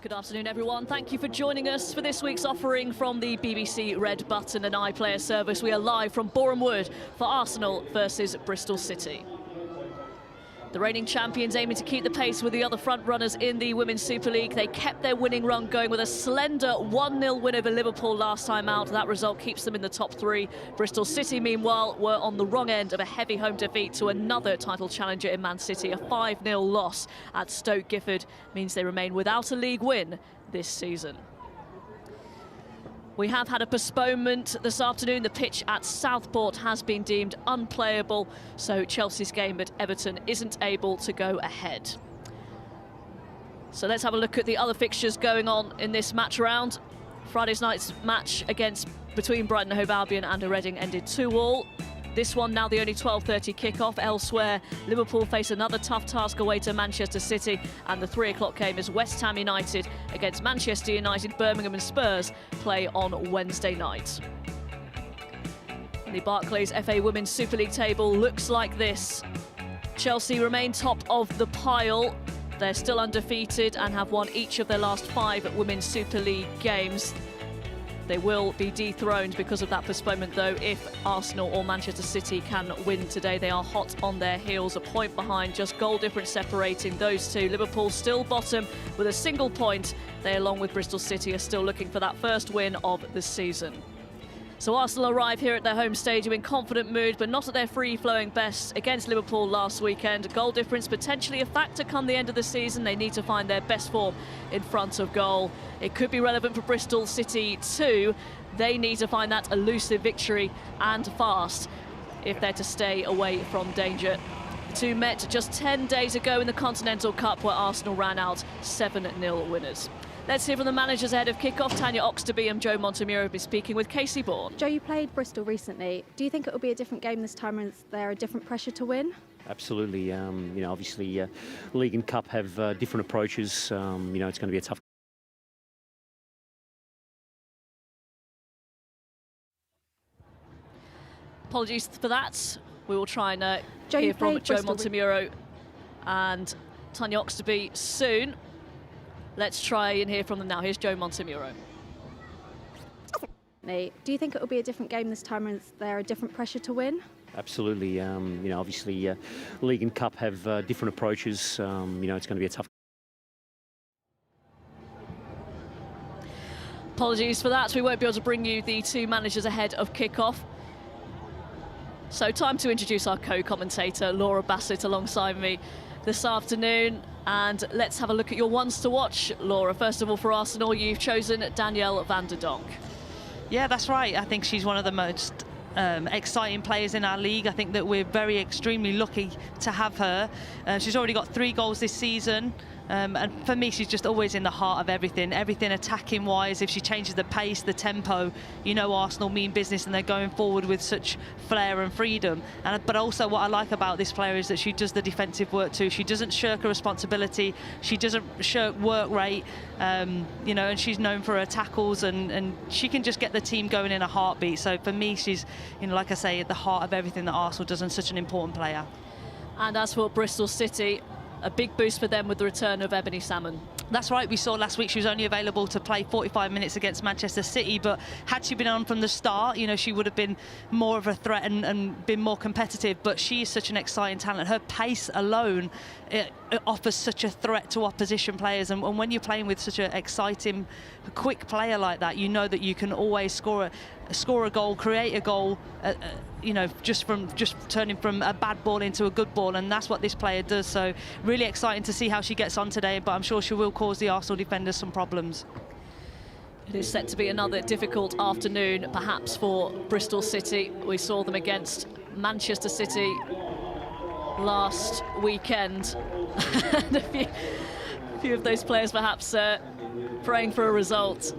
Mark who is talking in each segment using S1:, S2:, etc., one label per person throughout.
S1: Good afternoon, everyone. Thank you for joining us for this week's offering from the BBC Red Button and iPlayer service. We are live from Boreham Wood for Arsenal versus Bristol City. The reigning champions aiming to keep the pace with the other front-runners in the Women's Super League. They kept their winning run going with a slender 1-0 win over Liverpool last time out. That result keeps them in the top three. Bristol City, meanwhile, were on the wrong end of a heavy home defeat to another title challenger in Man City. A 5-0 loss at Stoke Gifford means they remain without a league win this season. We have had a postponement this afternoon. The pitch at Southport has been deemed unplayable, so Chelsea's game at Everton isn't able to go ahead. So let's have a look at the other fixtures going on in this match round. Friday's night's match between Brighton and Hove Albion and Reading ended 2-2. This one now the only 12:30 kickoff. Elsewhere, Liverpool face another tough task away to Manchester City, and the 3 o'clock game is West Ham United against Manchester United. Birmingham and Spurs play on Wednesday night. The Barclays FA Women's Super League table looks like this. Chelsea remain top of the pile. They're still undefeated and have won each of their last 5 Women's Super League games. They will be dethroned because of that postponement, though, if Arsenal or Manchester City can win today. They are hot on their heels, a point behind, just goal difference separating those two. Liverpool still bottom with a single point. They, along with Bristol City, are still looking for that first win of the season. So Arsenal arrive here at their home stadium in confident mood, but not at their free-flowing best against Liverpool last weekend. Goal difference potentially a factor come the end of the season. They need to find their best form in front of goal. It could be relevant for Bristol City too. They need to find that elusive victory and fast if they're to stay away from danger. The two met just 10 days ago in the Continental Cup, where Arsenal ran out 7-0 winners. Let's hear from the managers ahead of kick-off. Tanya Oxtoby and Joe Montemurro will be speaking with Casey Bourne.
S2: Joe, you played Bristol recently. Do you think it will be a different game this time, and is there a different pressure to win?
S3: Absolutely. Obviously, League and Cup have different approaches. It's going to be a tough.
S1: Apologies for that. We will try and hear from Joe Montemurro and Tanya Oxtoby soon. Let's try and hear from them now. Here's Joe Montemurro.
S2: Do you think it will be a different game this time, and is there a different pressure to win?
S3: Absolutely. Obviously, League and Cup have different approaches. It's going to be a tough.
S1: Apologies for that. We won't be able to bring you the two managers ahead of kick-off. So time to introduce our co-commentator, Laura Bassett, alongside me this afternoon. And let's have a look at your ones to watch, Laura. First of all, for Arsenal, you've chosen Danielle van der Donk.
S4: Yeah, that's right. I think she's one of the most exciting players in our league. I think that we're extremely lucky to have her. She's already got 3 goals this season. And for me, she's just always in the heart of everything attacking wise. If she changes the pace, the tempo, Arsenal mean business, and they're going forward with such flair and freedom. But also what I like about this player is that she does the defensive work too. She doesn't shirk her responsibility. She doesn't shirk work rate, and she's known for her tackles, and she can just get the team going in a heartbeat. So for me, she's, like I say, at the heart of everything that Arsenal does, and such an important player.
S1: And as for Bristol City, a big boost for them with the return of Ebony Salmon.
S4: That's right. We saw last week she was only available to play 45 minutes against Manchester City, but had she been on from the start, she would have been more of a threat and been more competitive. But she is such an exciting talent. Her pace alone, it offers such a threat to opposition players. And when you're playing with such an exciting, quick player like that, you know that you can always score a goal, create a goal, just turning from a bad ball into a good ball, and that's what this player does. So really exciting to see how she gets on today, but I'm sure she will cause the Arsenal defenders some problems.
S1: It is set to be another difficult afternoon, perhaps, for Bristol City. We saw them against Manchester City last weekend. And a few of those players perhaps praying for a result.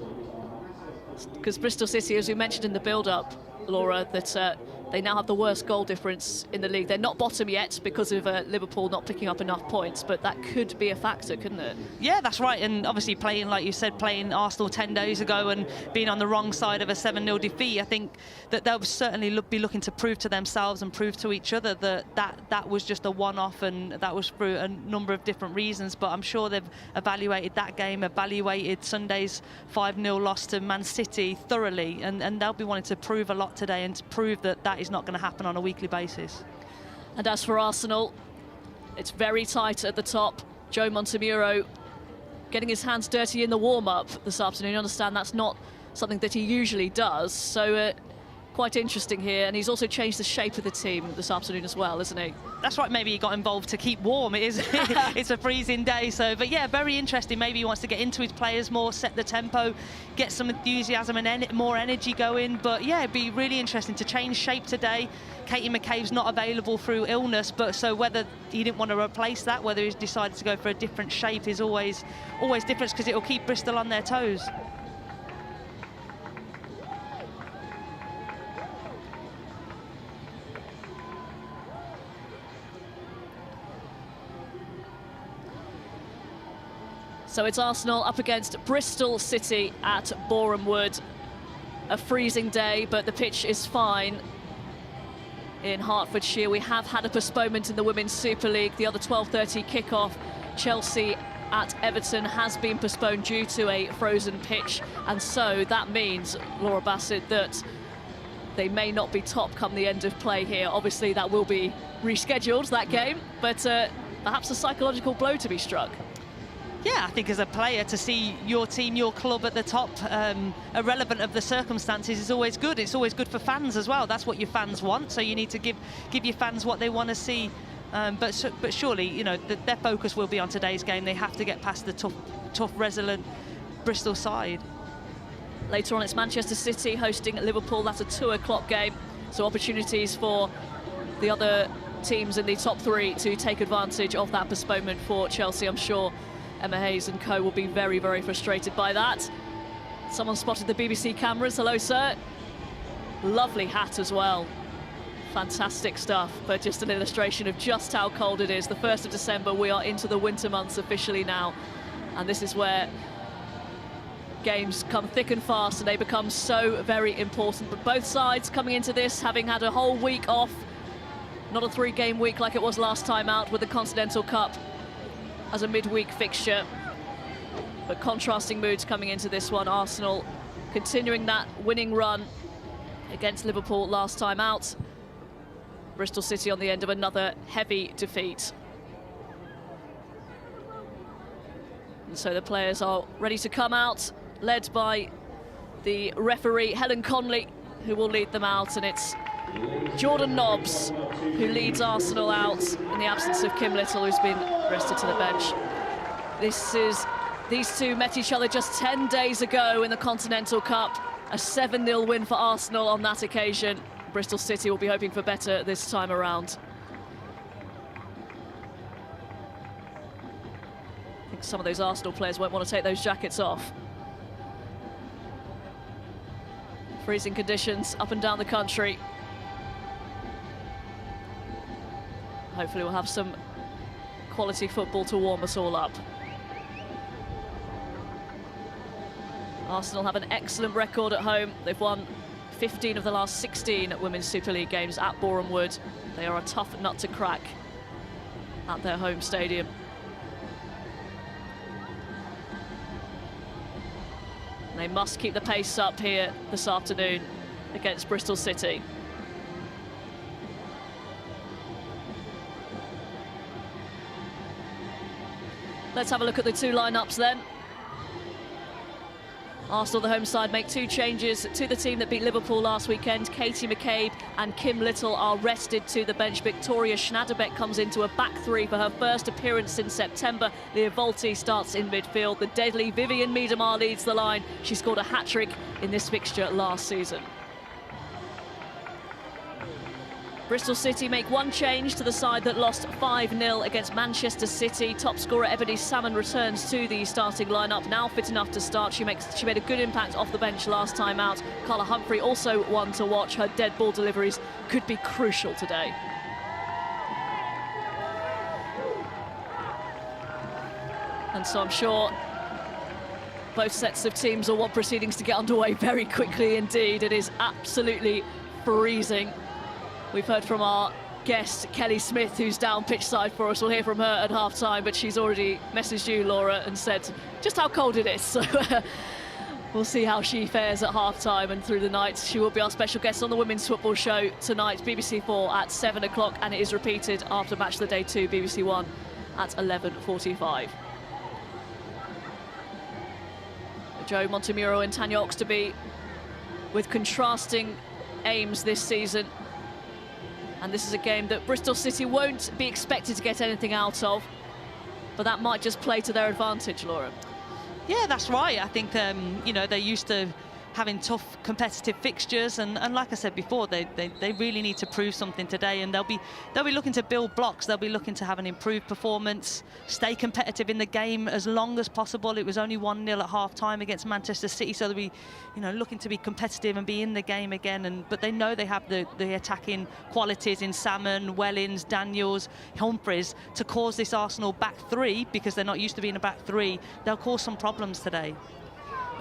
S1: Because Bristol City, as we mentioned in the build-up, Laura, that they now have the worst goal difference in the league. They're not bottom yet because of Liverpool not picking up enough points, but that could be a factor, couldn't it?
S4: Yeah, that's right. And obviously playing, like you said, playing Arsenal 10 days ago and being on the wrong side of a 7-0 defeat, I think that they'll certainly be looking to prove to themselves and prove to each other that was just a one-off, and that was through a number of different reasons. But I'm sure they've evaluated that game, evaluated Sunday's 5-0 loss to Man City thoroughly, and they'll be wanting to prove a lot today and to prove that is not going to happen on a weekly basis.
S1: And as for Arsenal, it's very tight at the top. Joe Montemuro getting his hands dirty in the warm-up this afternoon. You understand that's not something that he usually does, so quite interesting here. And he's also changed the shape of the team this afternoon as well, isn't he?
S4: That's right, maybe he got involved to keep warm. It is it's a freezing day, so but yeah, very interesting. Maybe he wants to get into his players more, set the tempo, get some enthusiasm and more energy going. But yeah, it'd be really interesting to change shape today. Katie McCabe's not available through illness, but so whether he didn't want to replace that, whether he's decided to go for a different shape is always different, because it will keep Bristol on their toes.
S1: So it's Arsenal up against Bristol City at Boreham Wood. A freezing day, but the pitch is fine in Hertfordshire. We have had a postponement in the Women's Super League. The other 12:30 kickoff, Chelsea at Everton, has been postponed due to a frozen pitch. And so that means, Laura Bassett, that they may not be top come the end of play here. Obviously, that will be rescheduled, that game, but perhaps a psychological blow to be struck.
S4: Yeah, I think as a player to see your team, your club at the top, irrelevant of the circumstances, is always good. It's always good for fans as well. That's what your fans want. So you need to give your fans what they want to see. But surely, you know, their focus will be on today's game. They have to get past the tough, resilient Bristol side.
S1: Later on, it's Manchester City hosting Liverpool. That's a 2 o'clock game. So opportunities for the other teams in the top 3 to take advantage of that postponement for Chelsea. I'm sure Emma Hayes and co will be very, very frustrated by that. Someone spotted the BBC cameras. Hello, sir. Lovely hat as well. Fantastic stuff, but just an illustration of just how cold it is. The 1st of December, we are into the winter months officially now. And this is where games come thick and fast, and they become so very important. But both sides coming into this, having had a whole week off. Not a 3-game week like it was last time out with the Continental Cup as a midweek fixture, but contrasting moods coming into this one. Arsenal continuing that winning run against Liverpool last time out. Bristol City on the end of another heavy defeat. And so the players are ready to come out, led by the referee Helen Conley, who will lead them out, and it's Jordan Nobbs who leads Arsenal out in the absence of Kim Little, who's been rested to the bench. These two met each other just 10 days ago in the Continental Cup. A 7-0 win for Arsenal on that occasion. Bristol City will be hoping for better this time around. I think some of those Arsenal players won't want to take those jackets off. Freezing conditions up and down the country. Hopefully we'll have some quality football to warm us all up. Arsenal have an excellent record at home. They've won 15 of the last 16 Women's Super League games at Boreham Wood. They are a tough nut to crack at their home stadium. And they must keep the pace up here this afternoon against Bristol City. Let's have a look at the 2 lineups then. Arsenal, the home side, make 2 changes to the team that beat Liverpool last weekend. Katie McCabe and Kim Little are rested to the bench. Victoria Schnaderbeck comes into a back 3 for her first appearance since September. Leah Volti starts in midfield. The deadly Vivian Miedemar leads the line. She scored a hat-trick in this fixture last season. Bristol City make one change to the side that lost 5-0 against Manchester City. Top scorer Ebony Salmon returns to the starting lineup, now fit enough to start. She made a good impact off the bench last time out. Carla Humphrey also one to watch. Her dead ball deliveries could be crucial today. And so I'm sure both sets of teams will want proceedings to get underway very quickly indeed. It is absolutely freezing. We've heard from our guest, Kelly Smith, who's down pitch side for us. We'll hear from her at half-time, but she's already messaged you, Laura, and said just how cold it is. So we'll see how she fares at half-time and through the night. She will be our special guest on the Women's Football Show tonight, BBC 4 at 7 o'clock, and it is repeated after Match of the Day 2, BBC 1 at 11:45. Jo Montemuro and Tanya Oxtoby with contrasting aims this season. And this is a game that Bristol City won't be expected to get anything out of, but that might just play to their advantage, Laura.
S4: Yeah, that's right. I think, you know, they're used to having tough competitive fixtures, and like I said before, they really need to prove something today, and they'll be looking to build blocks. They'll be looking to have an improved performance, stay competitive in the game as long as possible. It was only 1-0 at half-time against Manchester City, so they'll be, you know, looking to be competitive and be in the game again. But they know they have the attacking qualities in Salmon, Wellings, Daniels, Humphreys to cause this Arsenal back three, because they're not used to being a back three. They'll cause some problems today.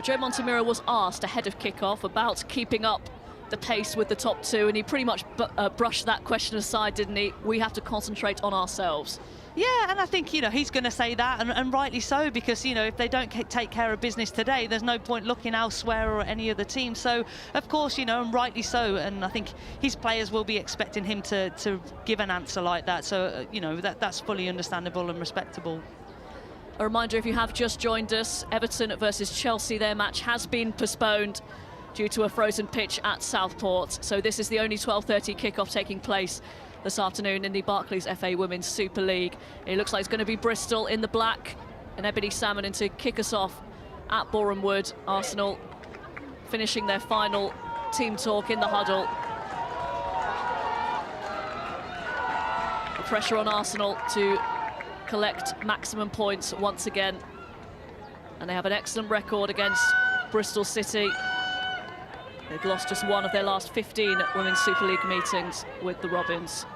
S1: Jo Montemuro was asked ahead of kick-off about keeping up the pace with the top two, and he pretty much brushed that question aside, didn't he? We have to concentrate on ourselves.
S4: Yeah, and I think, you know, he's going to say that, and rightly so, because, you know, if they don't take care of business today, there's no point looking elsewhere or any other team. So, of course, you know, and rightly so, and I think his players will be expecting him to give an answer like that. So, you know, that's fully understandable and respectable.
S1: A reminder, if you have just joined us, Everton versus Chelsea, their match has been postponed due to a frozen pitch at Southport. So this is the only 12:30 kickoff taking place this afternoon in the Barclays FA Women's Super League. It looks like it's going to be Bristol in the black and Ebony Salmon in to kick us off at Boreham Wood. Arsenal finishing their final team talk in the huddle. The pressure on Arsenal to collect maximum points once again, and they have an excellent record against Bristol City. They've lost just one of their last 15 Women's Super League meetings with the Robins.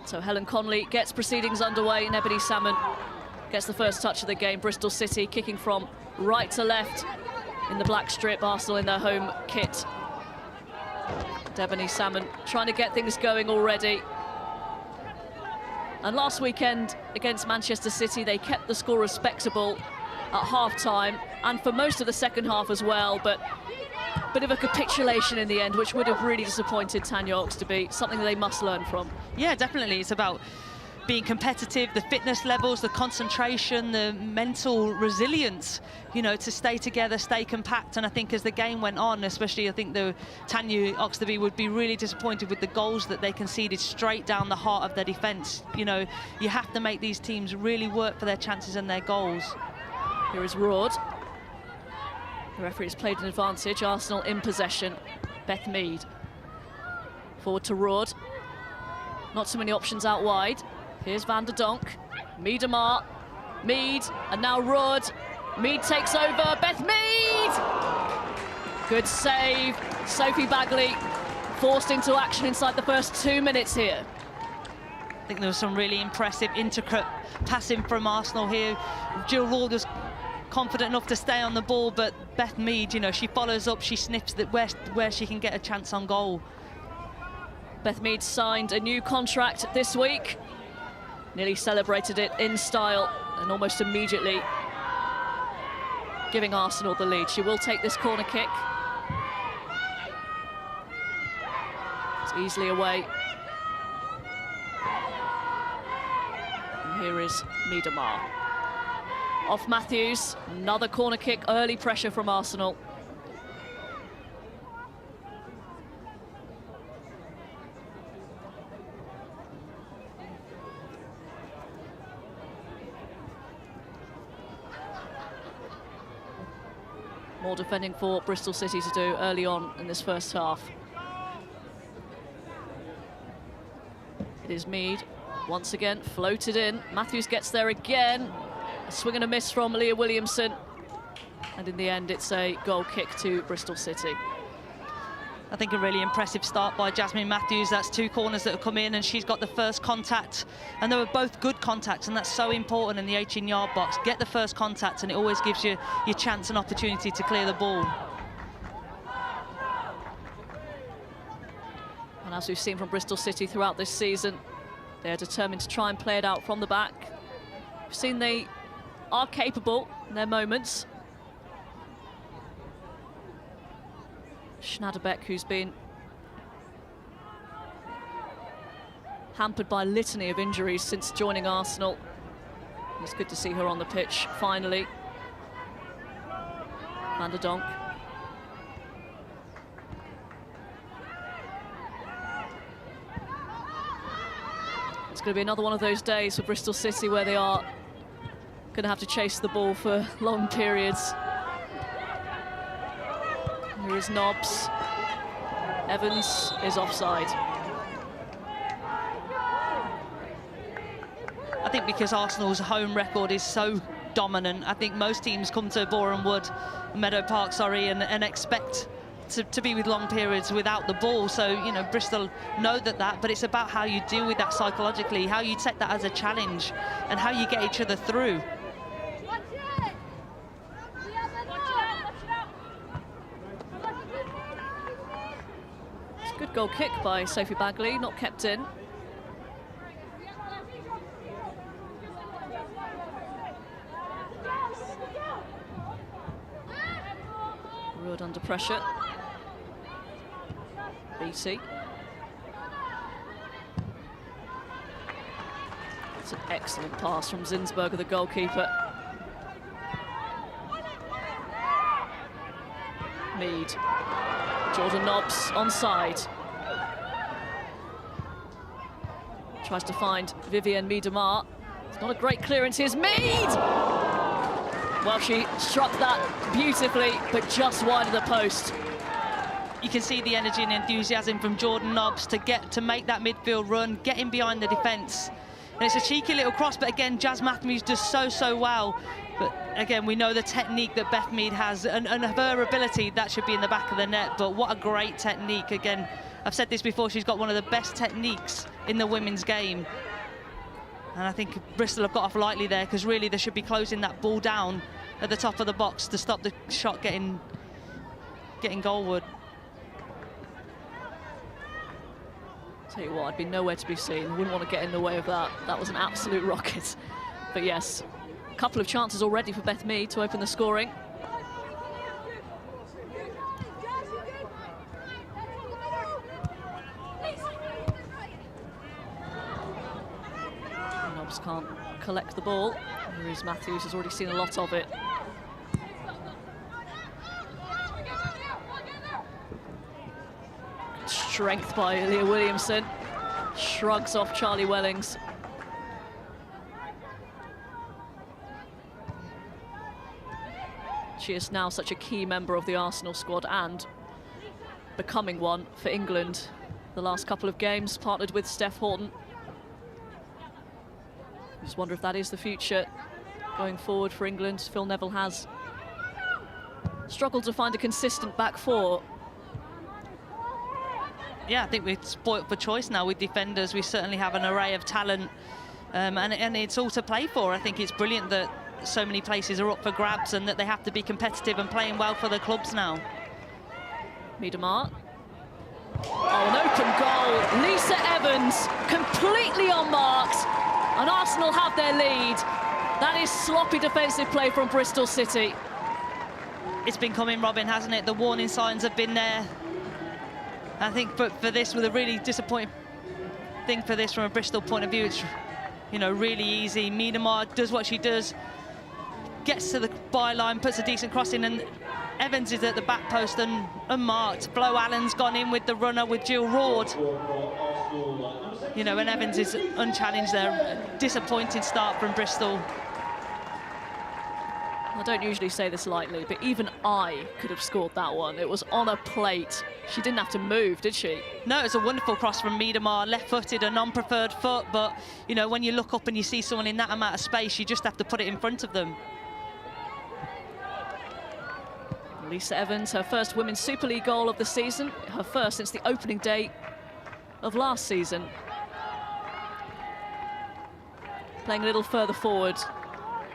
S1: So Helen Conley gets proceedings underway, and Ebony Salmon gets the first touch of the game. Bristol City kicking from right to left in the black strip, Arsenal in their home kit. Ebony Salmon trying to get things going already. And last weekend against Manchester City, they kept the score respectable at half-time and for most of the second half as well, but a bit of a capitulation in the end, which would have really disappointed Tanya Oxtoby, something that they must learn from.
S4: Yeah, definitely. It's about being competitive, the fitness levels, the concentration, the mental resilience, you know, to stay together, stay compact. And I think as the game went on, especially I think the Tanya Oxtoby would be really disappointed with the goals that they conceded straight down the heart of their defence. You know, you have to make these teams really work for their chances and their goals.
S1: Here is Roord. The referee has played an advantage. Arsenal in possession. Beth Mead. Forward to Roord. Not so many options out wide. Here's Van der Donk. Miedema. Mead. And now Roord. Mead takes over. Beth Mead! Good save. Sophie Bagley forced into action inside the first 2 minutes here.
S4: I think there was some really impressive intricate passing from Arsenal here. Jill Roord was confident enough to stay on the ball, but Beth Mead, you know, she follows up, she sniffs that where she can get a chance on goal.
S1: Beth Mead signed a new contract this week. Nearly celebrated it in style and almost immediately giving Arsenal the lead. She will take this corner kick. It's easily away. And here is Miedema. Off Matthews, another corner kick, early pressure from Arsenal. More defending for Bristol City to do early on in this first half. It is Mead, once again, floated in. Matthews gets there again. A swing and a miss from Leah Williamson. And in the end, it's a goal kick to Bristol City.
S4: I think a really impressive start by Jasmine Matthews. That's 2 corners that have come in, and she's got the first contact. And they were both good contacts, and that's so important in the 18-yard box. Get the first contact, and it always gives you your chance and opportunity to clear the ball.
S1: And as we've seen from Bristol City throughout this season, they're determined to try and play it out from the back. We've seen they are capable in their moments. Schnaderbeck, who's been hampered by a litany of injuries since joining Arsenal. It's good to see her on the pitch, finally. Van der Donk. It's going to be another one of those days for Bristol City where they are going to have to chase the ball for long periods. Here is Nobbs. Evans is offside.
S4: I think because Arsenal's home record is so dominant, I think most teams come to Meadow Park, and expect to be with long periods without the ball. So, you know, Bristol know that, but it's about how you deal with that psychologically, how you take that as a challenge, and how you get each other through.
S1: Good goal kick by Sophie Bagley, not kept in. Ruud under pressure. Beattie. It's an excellent pass from Zinsberger, the goalkeeper. Mead. Jordan Nobbs onside. Tries to find Vivienne Miedemar. It's not a great clearance. Here's Mead! Well, she struck that beautifully, but just wide of the post.
S4: You can see the energy and enthusiasm from Jordan Nobbs to make that midfield run, get in behind the defence. And it's a cheeky little cross, but again, Jas Matthews does so well. But again, we know the technique that Beth Mead has, and her ability, that should be in the back of the net. But what a great technique. Again, I've said this before, she's got one of the best techniques in the women's game. And I think Bristol have got off lightly there, because really they should be closing that ball down at the top of the box to stop the shot getting goalward.
S1: Tell you what, I'd be nowhere to be seen. Wouldn't want to get in the way of that. That was an absolute rocket. But yes, a couple of chances already for Beth Mead to open the scoring. Nobbs can't collect the ball. Here is Matthews, has already seen a lot of it. Strength by Leah Williamson. Shrugs off Charlie Wellings. She is now such a key member of the Arsenal squad and becoming one for England. The last couple of games partnered with Steph Horton. Just wonder if that is the future going forward for England. Phil Neville has struggled to find a consistent back four.
S4: Yeah, I think we're spoilt for choice now with defenders. We certainly have an array of talent, and it's all to play for. I think it's brilliant that so many places are up for grabs and that they have to be competitive and playing well for their clubs now.
S1: Miedemar. Oh, an open goal. Lisa Evans completely unmarked, and Arsenal have their lead. That is sloppy defensive play from Bristol City.
S4: It's been coming, Robin, hasn't it? The warning signs have been there. I think for this, with a really disappointing thing for this from a Bristol point of view, it's, you know, really easy. Miedemar does what she does, gets to the byline, puts a decent cross in, and Evans is at the back post and unmarked. Flo Allen's gone in with the runner with Jill Roord. You know, and Evans is unchallenged there. Disappointing start from Bristol.
S1: I don't usually say this lightly, but even I could have scored that one. It was on a plate. She didn't have to move, did she?
S4: No, it's a wonderful cross from Miedemar, left-footed, a non-preferred foot, but, you know, when you look up and you see someone in that amount of space, you just have to put it in front of them.
S1: Lisa Evans, her first Women's Super League goal of the season, her first since the opening day of last season. Playing a little further forward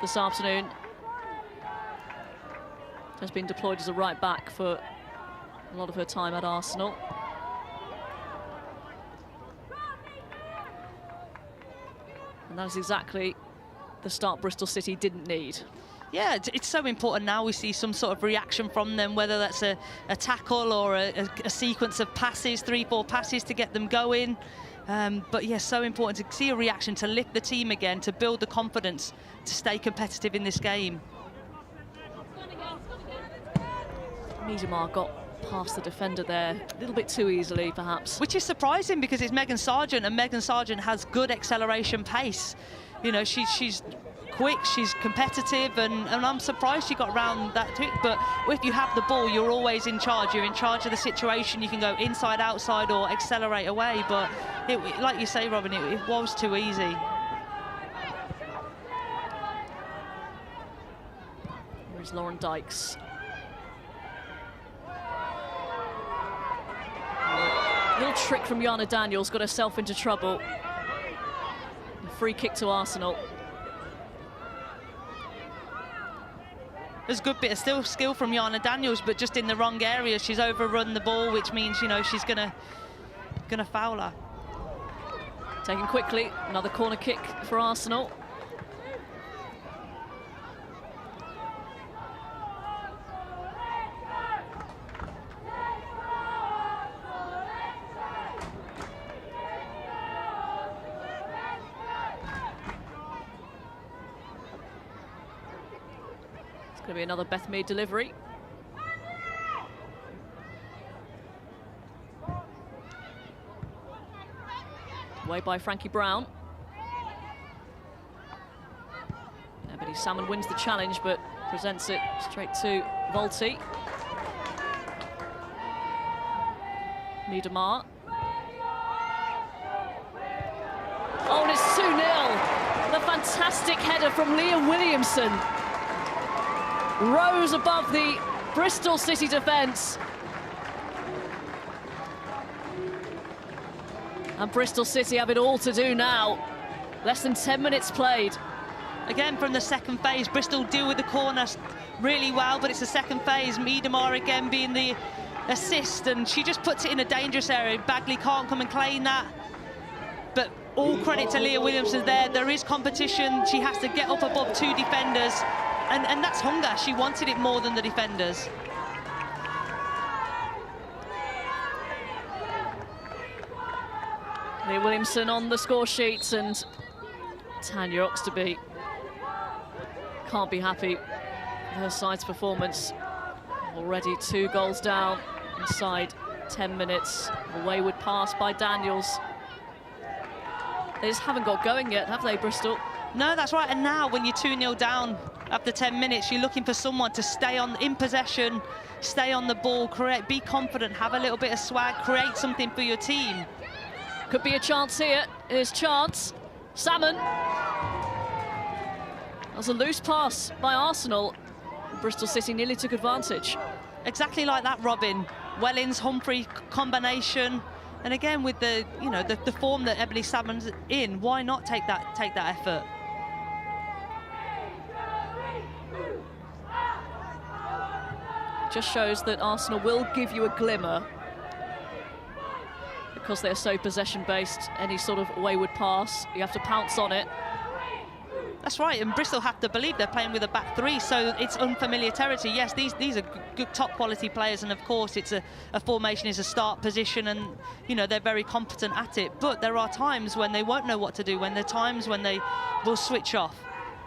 S1: this afternoon. Has been deployed as a right back for a lot of her time at Arsenal. And that is exactly the start Bristol City didn't need.
S4: Yeah, it's so important now we see some sort of reaction from them, whether that's a tackle or a sequence of passes, 3-4 passes to get them going. But yeah, so important to see a reaction, to lift the team again, to build the confidence, to stay competitive in this game.
S1: Miedemar got past the defender there a little bit too easily, perhaps.
S4: Which is surprising because it's Megan Sargent, and Megan Sargent has good acceleration pace. You know, she's quick, she's competitive, and I'm surprised she got around that too. But if you have the ball, you're always in charge. You're in charge of the situation. You can go inside, outside, or accelerate away. But like you say, Robin, it was too easy.
S1: Here's Lauren Dykes. Little trick from Jana Daniels, got herself into trouble. A free kick to Arsenal.
S4: There's a good bit of skill from Jana Daniels, but just in the wrong area. She's overrun the ball, which means, you know, she's gonna foul her.
S1: Taken quickly, another corner kick for Arsenal. Going to be another Beth Mead delivery. Away by Frankie Brown. Ebony Salmon wins the challenge, but presents it straight to Volti. Miedemar. Oh, and it's 2-0. The fantastic header from Leah Williamson. Rose above the Bristol City defence. And Bristol City have it all to do now. Less than 10 minutes played.
S4: Again, from the second phase, Bristol deal with the corner really well, but it's the second phase. Miedemar again being the assist, and she just puts it in a dangerous area. Bagley can't come and claim that. But all credit to Leah Williamson there. There is competition. She has to get up above two defenders. And that's hunger. She wanted it more than the defenders.
S1: Leah Williamson on the score sheets, and Tanya Oxtoby can't be happy with her side's performance. Already 2 goals down inside 10 minutes. A wayward pass by Daniels. They just haven't got going yet, have they, Bristol?
S4: No, that's right. And now when you're 2-0 down after 10 minutes, you're looking for someone to stay in possession, stay on the ball, be confident, have a little bit of swag, create something for your team.
S1: Could be a chance here. Here's chance. Salmon. That was a loose pass by Arsenal. Bristol City nearly took advantage.
S4: Exactly like that, Robin. Wellens-Humphrey combination. And again, with the form that Ebony Salmon's in, why not take that effort?
S1: Just shows that Arsenal will give you a glimmer because they're so possession-based. Any sort of wayward pass, you have to pounce on it.
S4: That's right, and Bristol have to believe they're playing with a back three, so it's unfamiliar territory. Yes, these are good top-quality players, and of course it's a formation is a start position, and they're very competent at it. But there are times when they won't know what to do, when there are times when they will switch off,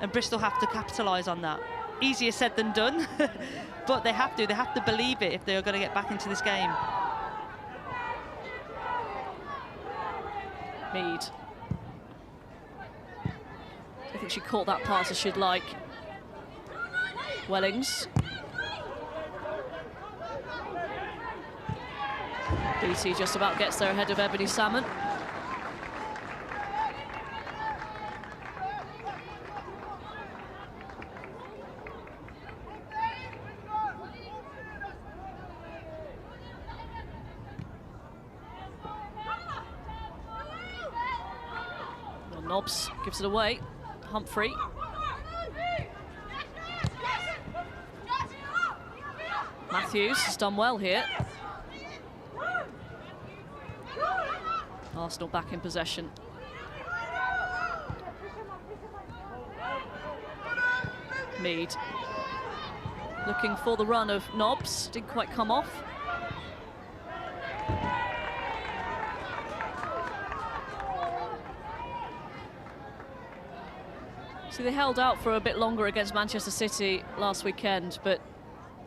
S4: and Bristol have to capitalise on that. Easier said than done, but they have to believe it if they are going to get back into this game.
S1: Mead. I think she caught that pass as she'd like. Wellings. BT just about gets there ahead of Ebony Salmon. Well, Nobbs gives it away. Humphrey. Matthews has done well here. Arsenal back in possession. Mead looking for the run of Nobbs, didn't quite come off. So they held out for a bit longer against Manchester City last weekend, but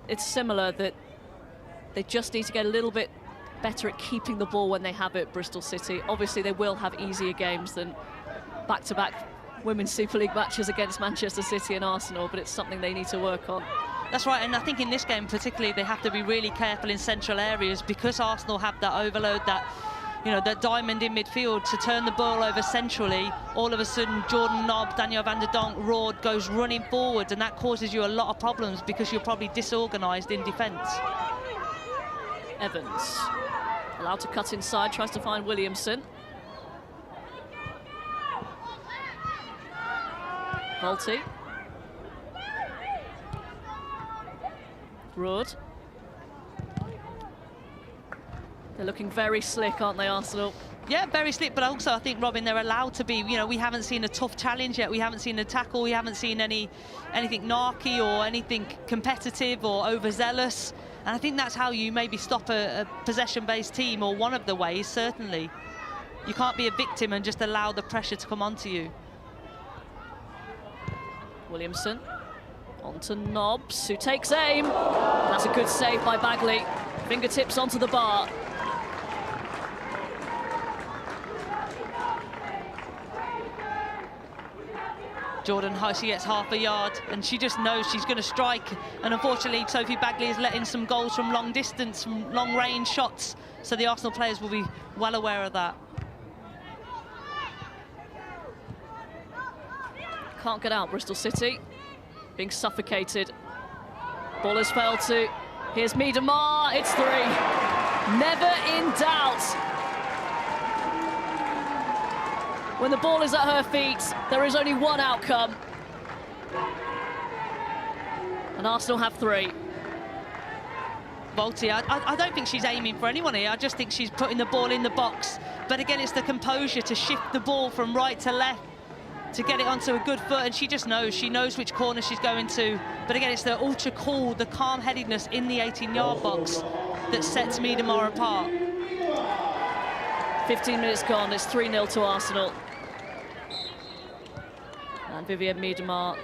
S1: it's similar that they just need to get a little bit better at keeping the ball when they have it, Bristol City. Obviously, they will have easier games than back-to-back Women's Super League matches against Manchester City and Arsenal, but it's something they need to work on.
S4: That's right, and I think in this game particularly, they have to be really careful in central areas because Arsenal have that overload, that, you know, that diamond in midfield to turn the ball over centrally. All of a sudden, Jordan Nobbs, Daniel van der Donk, Roord goes running forwards, and that causes you a lot of problems because you're probably disorganised in defence.
S1: Evans allowed to cut inside, tries to find Williamson. Volti. Roord. They're looking very slick, aren't they, Arsenal?
S4: Yeah, very slick, but also I think, Robin, they're allowed to be, you know, we haven't seen a tough challenge yet. We haven't seen a tackle. We haven't seen anything narky or anything competitive or overzealous. And I think that's how you maybe stop a possession-based team, or one of the ways, certainly. You can't be a victim and just allow the pressure to come onto you.
S1: Williamson on to Nobbs, who takes aim. That's a good save by Bagley. Fingertips onto the bar.
S4: Jordan, she gets half a yard and she just knows she's going to strike, and unfortunately Sophie Bagley is letting some goals from long distance, from long range shots, so the Arsenal players will be well aware of that.
S1: Can't get out, Bristol City, being suffocated. Ball has failed to, here's Miedemar, it's 3. Never in doubt. When the ball is at her feet, there is only one outcome. And Arsenal have 3.
S4: Volti, I don't think she's aiming for anyone here. I just think she's putting the ball in the box. But again, it's the composure to shift the ball from right to left, to get it onto a good foot, and she just knows. She knows which corner she's going to. But again, it's the ultra cool, the calm-headedness in the 18-yard box that sets Miedemar apart.
S1: 15 minutes gone, it's 3-0 to Arsenal. And Vivienne Miedemar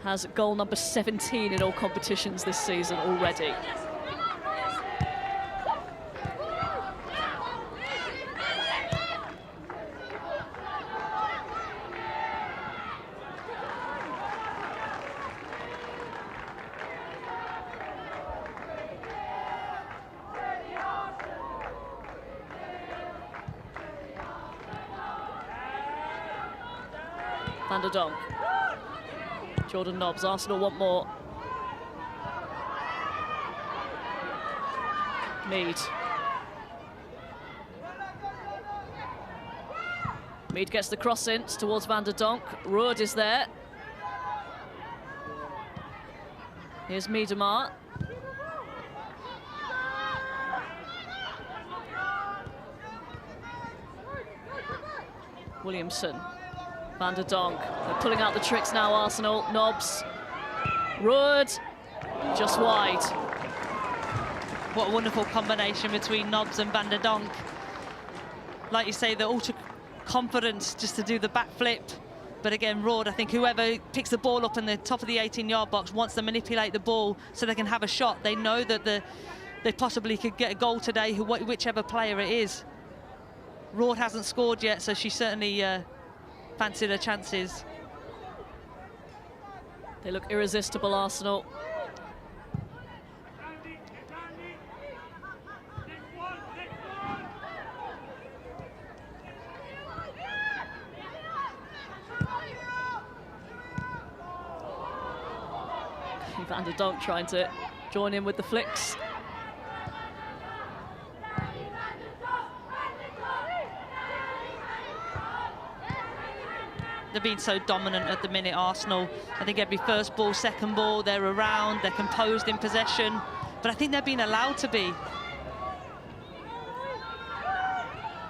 S1: has goal number 17 in all competitions this season already. Van der Donk. Jordan Nobbs, Arsenal want more. Mead. Mead gets the cross in towards Van der Donk. Roord is there. Here's Miedemar. Williamson. Van der Donk. They're pulling out the tricks now, Arsenal. Nobbs. Roord. Just wide.
S4: What a wonderful combination between Nobbs and Van der Donk. Like you say, the ultra confidence just to do the backflip. But again, Roord, I think whoever picks the ball up in the top of the 18-yard box wants to manipulate the ball so they can have a shot. They know that they possibly could get a goal today, whichever player it is. Roord hasn't scored yet, so she certainly fancied her chances.
S1: They look irresistible, Arsenal. Van der Donk trying to join in with the flicks.
S4: They've been so dominant at the minute, Arsenal. I think every first ball, second ball, they're around, they're composed in possession. But I think they're being allowed to be.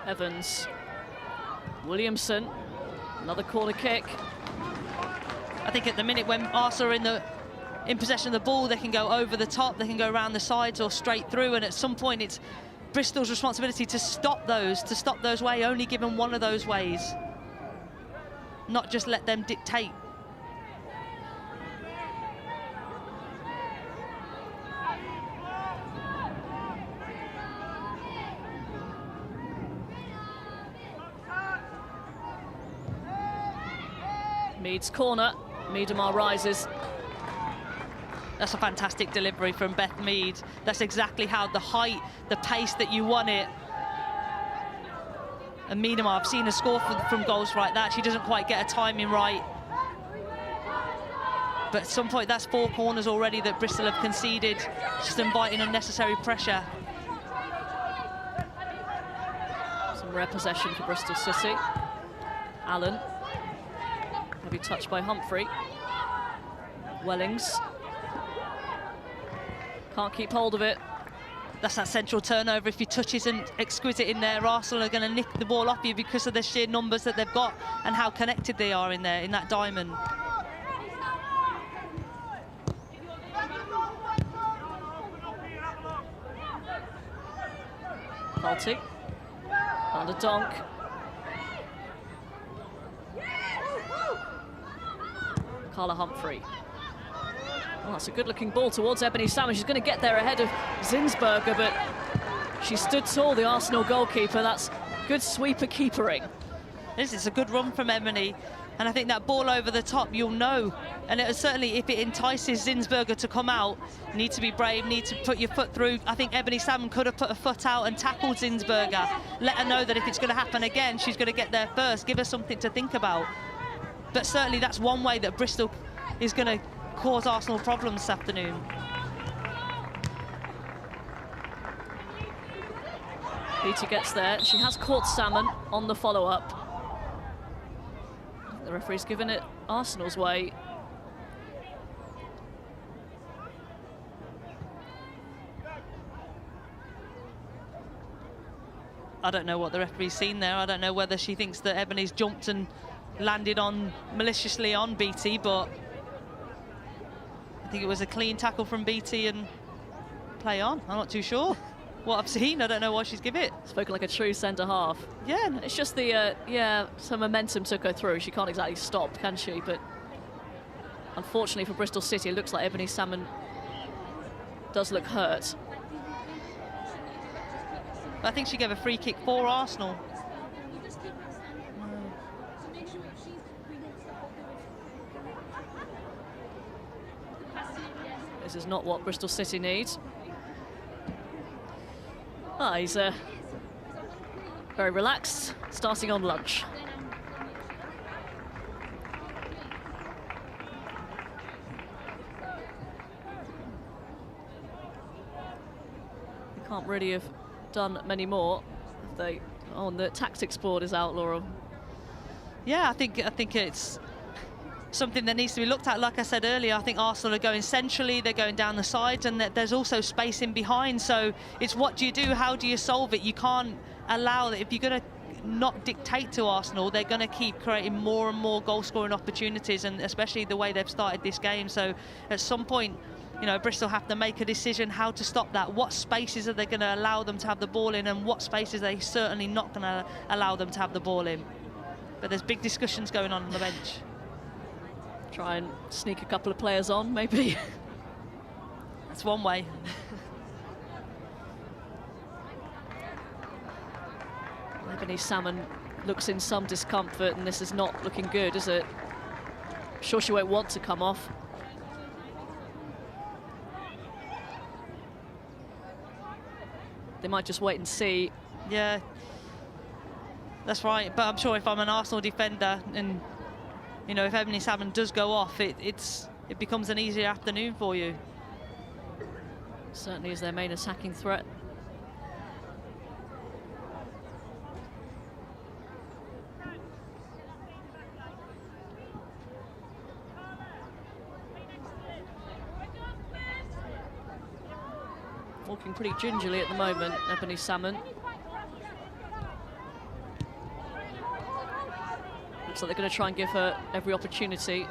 S1: Evans. Williamson. Another corner kick.
S4: I think at the minute when Arsenal are in possession of the ball, they can go over the top, they can go around the sides or straight through, and at some point it's Bristol's responsibility to stop those ways, only given one of those ways. Not just let them dictate.
S1: Mead's corner. Miedemar rises.
S4: That's a fantastic delivery from Beth Mead. That's exactly how the height, the pace that you want it. And Miedemar, I've seen her score from goals like that. She doesn't quite get her timing right. But at some point, that's 4 corners already that Bristol have conceded, just inviting unnecessary pressure.
S1: Some rare possession for Bristol City. Allen. Heavy touch by Humphrey. Wellings. Can't keep hold of it.
S4: That's that central turnover. If your touch isn't exquisite in there, Arsenal are going to nick the ball off you because of the sheer numbers that they've got and how connected they are in there, in that diamond.
S1: Halty. Van der Donk. Carla Humphrey. Oh, that's a good-looking ball towards Ebony Salmon. She's going to get there ahead of Zinsberger, but she stood tall, the Arsenal goalkeeper. That's good sweeper keepering.
S4: This is a good run from Ebony, and I think that ball over the top, you'll know. And it certainly, if it entices Zinsberger to come out, need to be brave, need to put your foot through. I think Ebony Salmon could have put her foot out and tackled Zinsberger. Let her know that if it's going to happen again, she's going to get there first. Give her something to think about. But certainly that's one way that Bristol is going to cause Arsenal problems this afternoon.
S1: Peter gets there. She has caught Salmon on the follow-up. The referee's given it Arsenal's way.
S4: I don't know what the referee's seen there. I don't know whether she thinks that Ebony's jumped and landed on maliciously on BT, but I think it was a clean tackle from BT and play on. I'm not too sure what I've seen. I don't know why she's give it.
S1: Spoken like a true centre-half.
S4: Yeah.
S1: It's just the, some momentum took her through. She can't exactly stop, can she? But unfortunately for Bristol City, it looks like Ebony Salmon does look hurt.
S4: I think she gave a free kick for Arsenal.
S1: This is not what Bristol City needs. Ah, he's very relaxed, starting on lunch. They can't really have done many more. They on the tactics board is out, Laura.
S4: Yeah, I think it's something that needs to be looked at. Like I said earlier, I think Arsenal are going centrally, they're going down the sides, and there's also space in behind. So it's what do you do? How do you solve it? You can't allow that. If you're going to not dictate to Arsenal, they're going to keep creating more and more goal-scoring opportunities, and especially the way they've started this game. So at some point, you know, Bristol have to make a decision how to stop that. What spaces are they going to allow them to have the ball in, and what spaces are they certainly not going to allow them to have the ball in? But there's big discussions going on the bench.
S1: Try and sneak a couple of players on, maybe.
S4: That's one way.
S1: Ebony Salmon looks in some discomfort, and this is not looking good, is it? I'm sure she won't want to come off. They might just wait and see.
S4: Yeah, that's right. But I'm sure if I'm an Arsenal defender and, you know, if Ebony Salmon does go off, it's it becomes an easier afternoon for you.
S1: Certainly is their main attacking threat. Walking pretty gingerly at the moment, Ebony Salmon. Looks like they're going to try and give her every opportunity.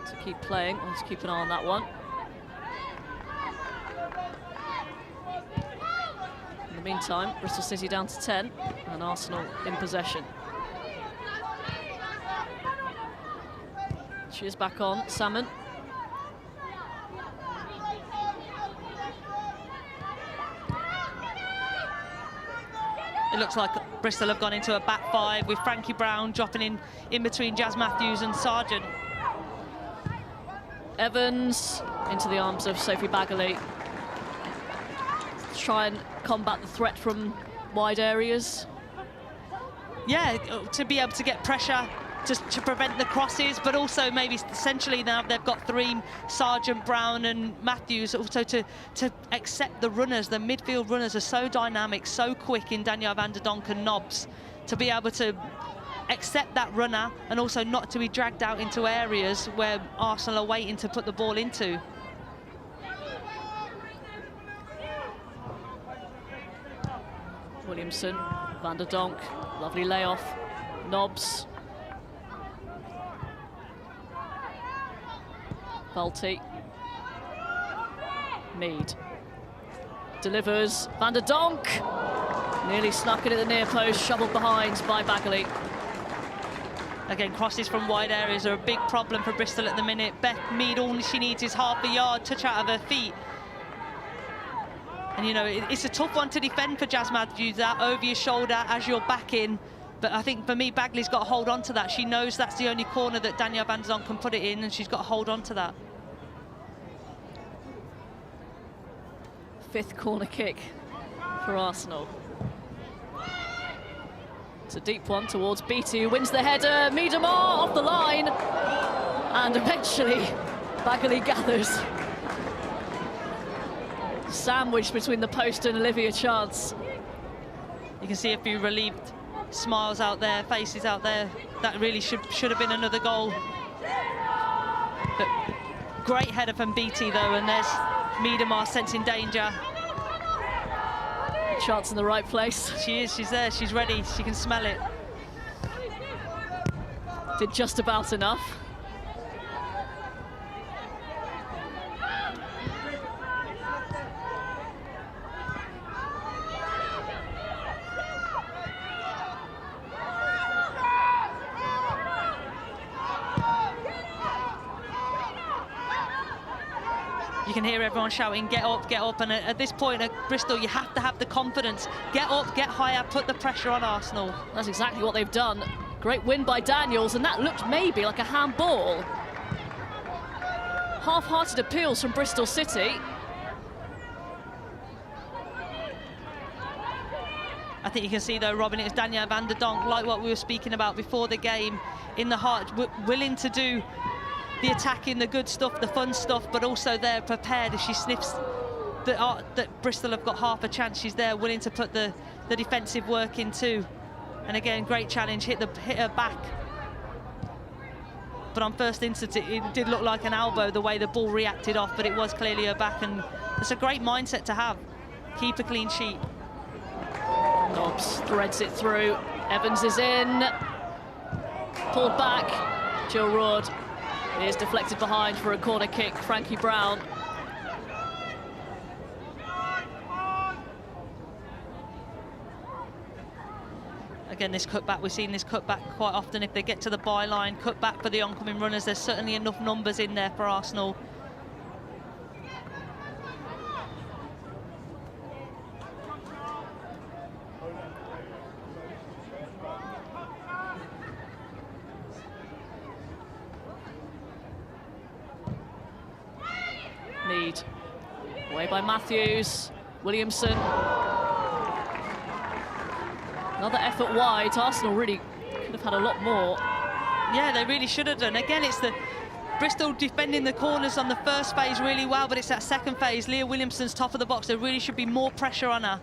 S1: To keep playing, let's keep an eye on that one. In the meantime, Bristol City down to 10 and Arsenal in possession. She is back on, Salmon.
S4: It looks like Bristol have gone into a back five with Frankie Brown dropping in between Jazz Matthews and Sargent.
S1: Evans into the arms of Sophie Baggerly. Try and combat the threat from wide areas.
S4: Yeah, to be able to get pressure to prevent the crosses, but also maybe essentially now they've got three, Sargent, Brown and Matthews, also to accept the runners. The midfield runners are so dynamic, so quick in Danielle van der Donk and Nobbs, to be able to accept that runner and also not to be dragged out into areas where Arsenal are waiting to put the ball into.
S1: Williamson, van der Donk, lovely layoff, Nobbs. Balti. Mead. Delivers. Van der Donk. Nearly snuck it at the near post, shoveled behind by Baggerly.
S4: Again, crosses from wide areas are a big problem for Bristol at the minute. Beth Mead, all she needs is half a yard, touch out of her feet. And, you know, it's a tough one to defend for Jazz Matthews, that over your shoulder as you're back in. But I think, for me, Bagley's got to hold on to that. She knows that's the only corner that Danielle van der Donk can put it in, and she's got to hold on to that.
S1: Fifth corner kick for Arsenal. It's a deep one towards Beattie, who wins the header. Miedemar off the line. And eventually, Bagley gathers. Sandwiched between the post and Olivia Chance.
S4: You can see a few relieved smiles out there, faces out there. That really should have been another goal. But great header from Beattie though, and there's Miedemar sensing danger.
S1: Chance in the right place.
S4: She is, she's there, she's ready, she can smell it.
S1: Did just about enough.
S4: You can hear everyone shouting, get up, and at this point at Bristol, you have to have the confidence. Get up, get higher, put the pressure on Arsenal.
S1: That's exactly what they've done. Great win by Daniels, and that looked maybe like a handball. Half-hearted appeals from Bristol City.
S4: I think you can see though, Robin, it's Danielle van der Donk, like what we were speaking about before the game, in the heart, willing to do the attacking, the good stuff, the fun stuff, but also there prepared if she sniffs that Bristol have got half a chance. She's there willing to put the defensive work in too. And again, great challenge, hit her back. But on first instant, it did look like an elbow, the way the ball reacted off, but it was clearly her back, and it's a great mindset to have. Keep a clean sheet.
S1: Nobbs threads it through. Evans is in. Pulled back. Jill Roord is deflected behind for a corner kick. Frankie Brown.
S4: Again, this cutback, we've seen this cutback quite often. If they get to the byline, cutback for the oncoming runners, there's certainly enough numbers in there for Arsenal.
S1: Mead. Away by Matthews. Williamson. Another effort wide. Arsenal really Should have had a lot more.
S4: Yeah, they really should have done. Again, it's the Bristol defending the corners on the first phase really well, but it's that second phase. Leah Williamson's top of the box. There really should be more pressure on her.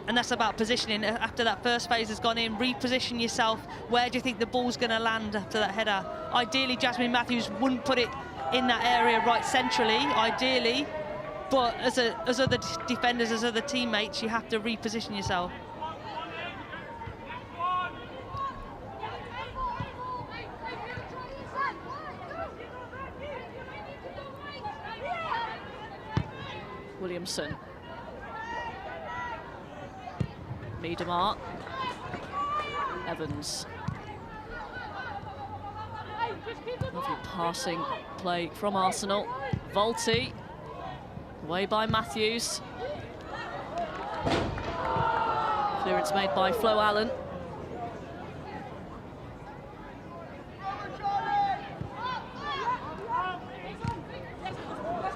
S4: And that's about positioning. After that first phase has gone in, reposition yourself. Where do you think the ball's going to land after that header? Ideally, Jasmine Matthews wouldn't put it in that area right centrally, ideally. But as other defenders, as other teammates, you have to reposition yourself.
S1: Williamson. Miedemar. Evans. Lovely passing play from Arsenal. Volti. Away by Matthews. Clearance made by Flo Allen.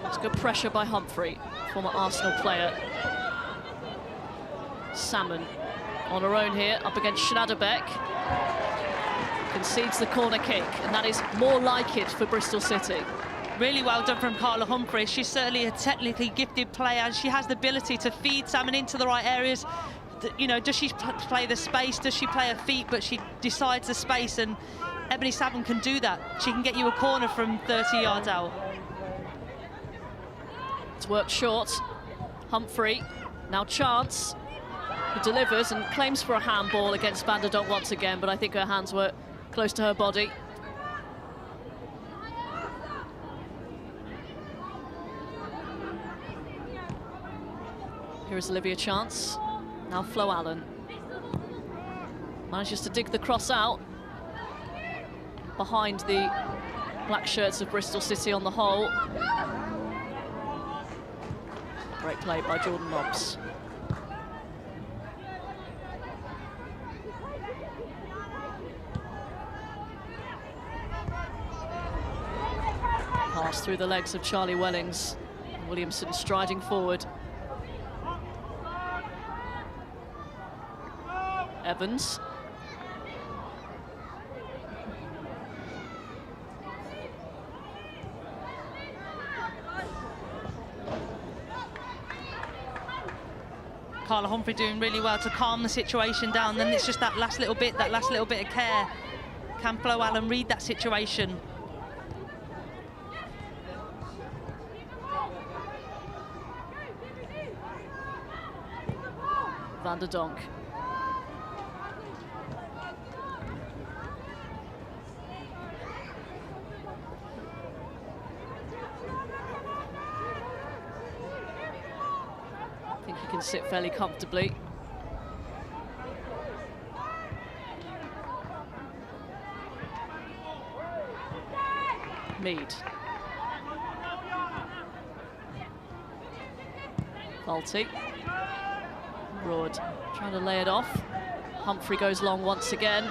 S1: It's good pressure by Humphrey, former Arsenal player. Salmon on her own here, up against Schnaderbeck. Concedes the corner kick, and that is more like it for Bristol City.
S4: Really well done from Carla Humphrey. She's certainly a technically gifted player, and she has the ability to feed Salmon into the right areas. You know, does she play the space? Does she play her feet? But she decides the space, and Ebony Salmon can do that. She can get you a corner from 30 yards out.
S1: It's worked short. Humphrey, now Chance, who delivers and claims for a handball against Van der Donk once again, but I think her hands were close to her body. Here is Olivia Chance. Now Flo Allen. Manages to dig the cross out behind the black shirts of Bristol City on the whole. Great play by Jordan Mobbs. Pass through the legs of Charlie Wellings. Williamson striding forward. Evans.
S4: Carla Humphrey doing really well to calm the situation down. Then it's just that last little bit of care. Can Flo Allen read that situation?
S1: Van der Donk. I think he can sit fairly comfortably. Mead. Volti. Broad trying to lay it off. Humphrey goes long once again.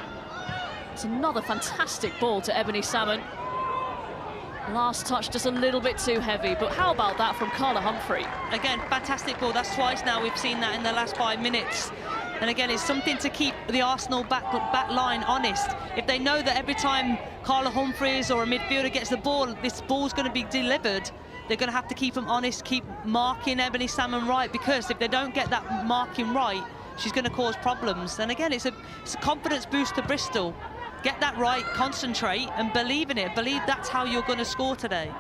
S1: It's another fantastic ball to Ebony Salmon. Last touch just a little bit too heavy, but how about that from Carla Humphrey?
S4: Again, fantastic ball. That's twice now we've seen that in the last 5 minutes. And again, it's something to keep the Arsenal back line honest. If they know that every time Carla Humphreys or a midfielder gets the ball, this ball's going to be delivered, they're going to have to keep them honest, keep marking Ebony Salmon right, because if they don't get that marking right, she's going to cause problems. And again, it's a confidence boost to Bristol. Get that right, concentrate, and believe in it. Believe that's how you're going to score today.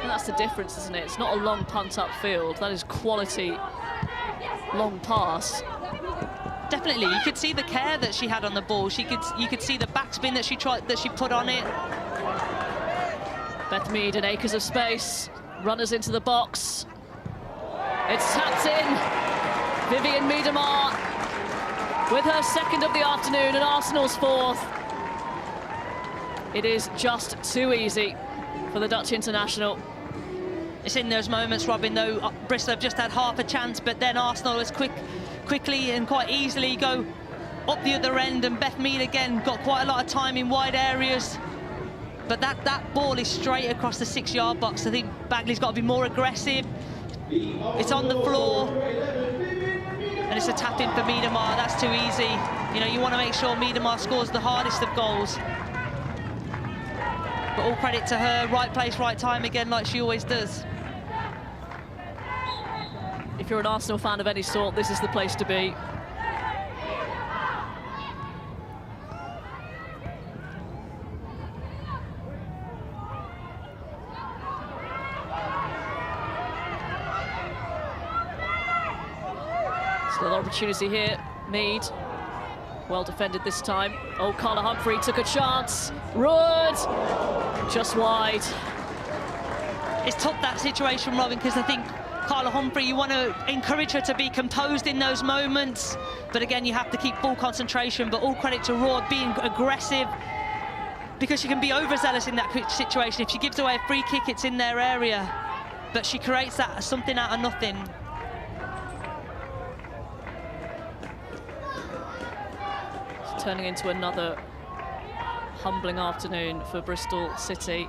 S1: And that's the difference, isn't it? It's not a long punt upfield. That is quality long pass.
S4: Definitely, you could see the care that she had on the ball. You could see the backspin that she put on it.
S1: Beth Mead and acres of space. Runners into the box. It's tapped in. Vivian Miedemar with her second of the afternoon and Arsenal's fourth. It is just too easy for the Dutch international.
S4: It's in those moments, Robin, though, Bristol have just had half a chance, but then Arsenal has quickly and quite easily go up the other end, and Beth Mead again got quite a lot of time in wide areas. But that ball is straight across the 6-yard box. I think Bagley's got to be more aggressive. It's on the floor. And it's a tap in for Miedemar. That's too easy. You know, you want to make sure Miedemar scores the hardest of goals. But all credit to her, right place, right time again, like she always does.
S1: If you're an Arsenal fan of any sort, this is the place to be. Still an opportunity here. Mead, well defended this time. Oh, Carla Humphrey took a chance. Rood, just wide.
S4: It's tough, that situation, Robin, because I think Carla Humphrey, you want to encourage her to be composed in those moments. But again, you have to keep full concentration. But all credit to Rood being aggressive, because she can be overzealous in that situation. If she gives away a free kick, it's in their area. But she creates that something out of nothing.
S1: Turning into another humbling afternoon for Bristol City.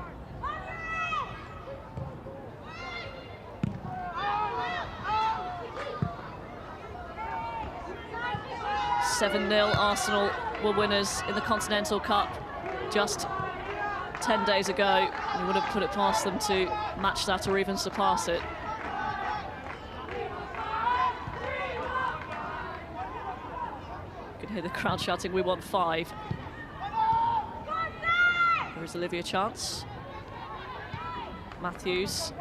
S1: (7-0) Arsenal were winners in the Continental Cup just 10 days ago. You would have put it past them to match that or even surpass it. Hear the crowd shouting, "We want 5." Here is Olivia Chance. Matthews.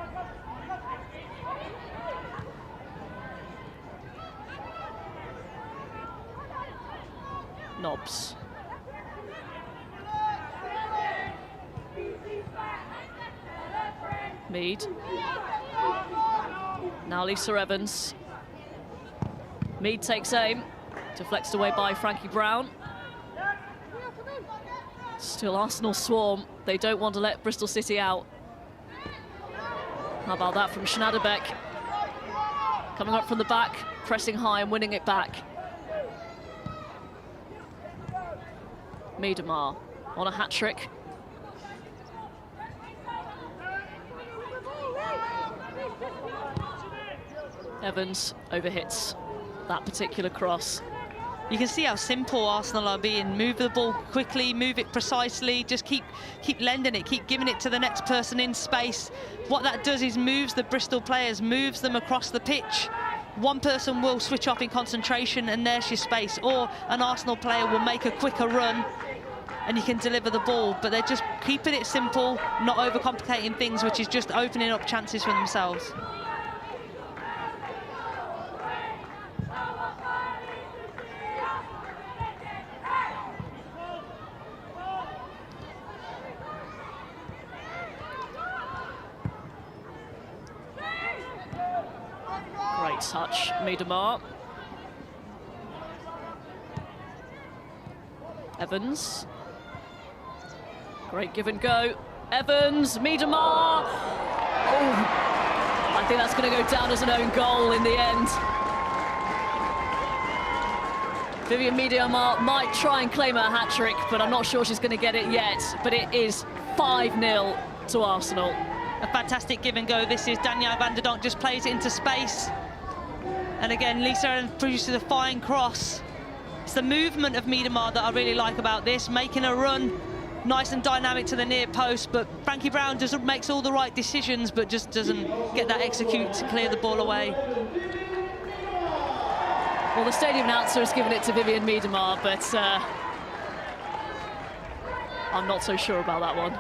S1: Nobbs. Mead. Now Lisa Evans. Mead takes aim. Deflected away by Frankie Brown. Still Arsenal swarm. They don't want to let Bristol City out. How about that from Schnaderbeck? Coming up from the back, pressing high and winning it back. Miedemar on a hat-trick. Evans overhits that particular cross.
S4: You can see how simple Arsenal are being. Move the ball quickly, move it precisely, just keep lending it, keep giving it to the next person in space. What that does is moves the Bristol players, moves them across the pitch. One person will switch off in concentration and there's your space, or an Arsenal player will make a quicker run and you can deliver the ball. But they're just keeping it simple, not overcomplicating things, which is just opening up chances for themselves.
S1: Touch, Miedemar. Evans. Great give and go. Evans, Miedemar. Oh, I think that's going to go down as an own goal in the end. Vivianne Miedemar might try and claim her hat-trick, but I'm not sure she's going to get it yet. But it is 5-0 to Arsenal.
S4: A fantastic give and go. This is Danielle van der Donk, just plays it into space. And again, Lisa produces a fine cross. It's the movement of Miedemar that I really like about this, making a run nice and dynamic to the near post. But Frankie Brown makes all the right decisions, but just doesn't get that execute to clear the ball away.
S1: Well, the stadium announcer has given it to Vivianne Miedemar, but I'm not so sure about that one.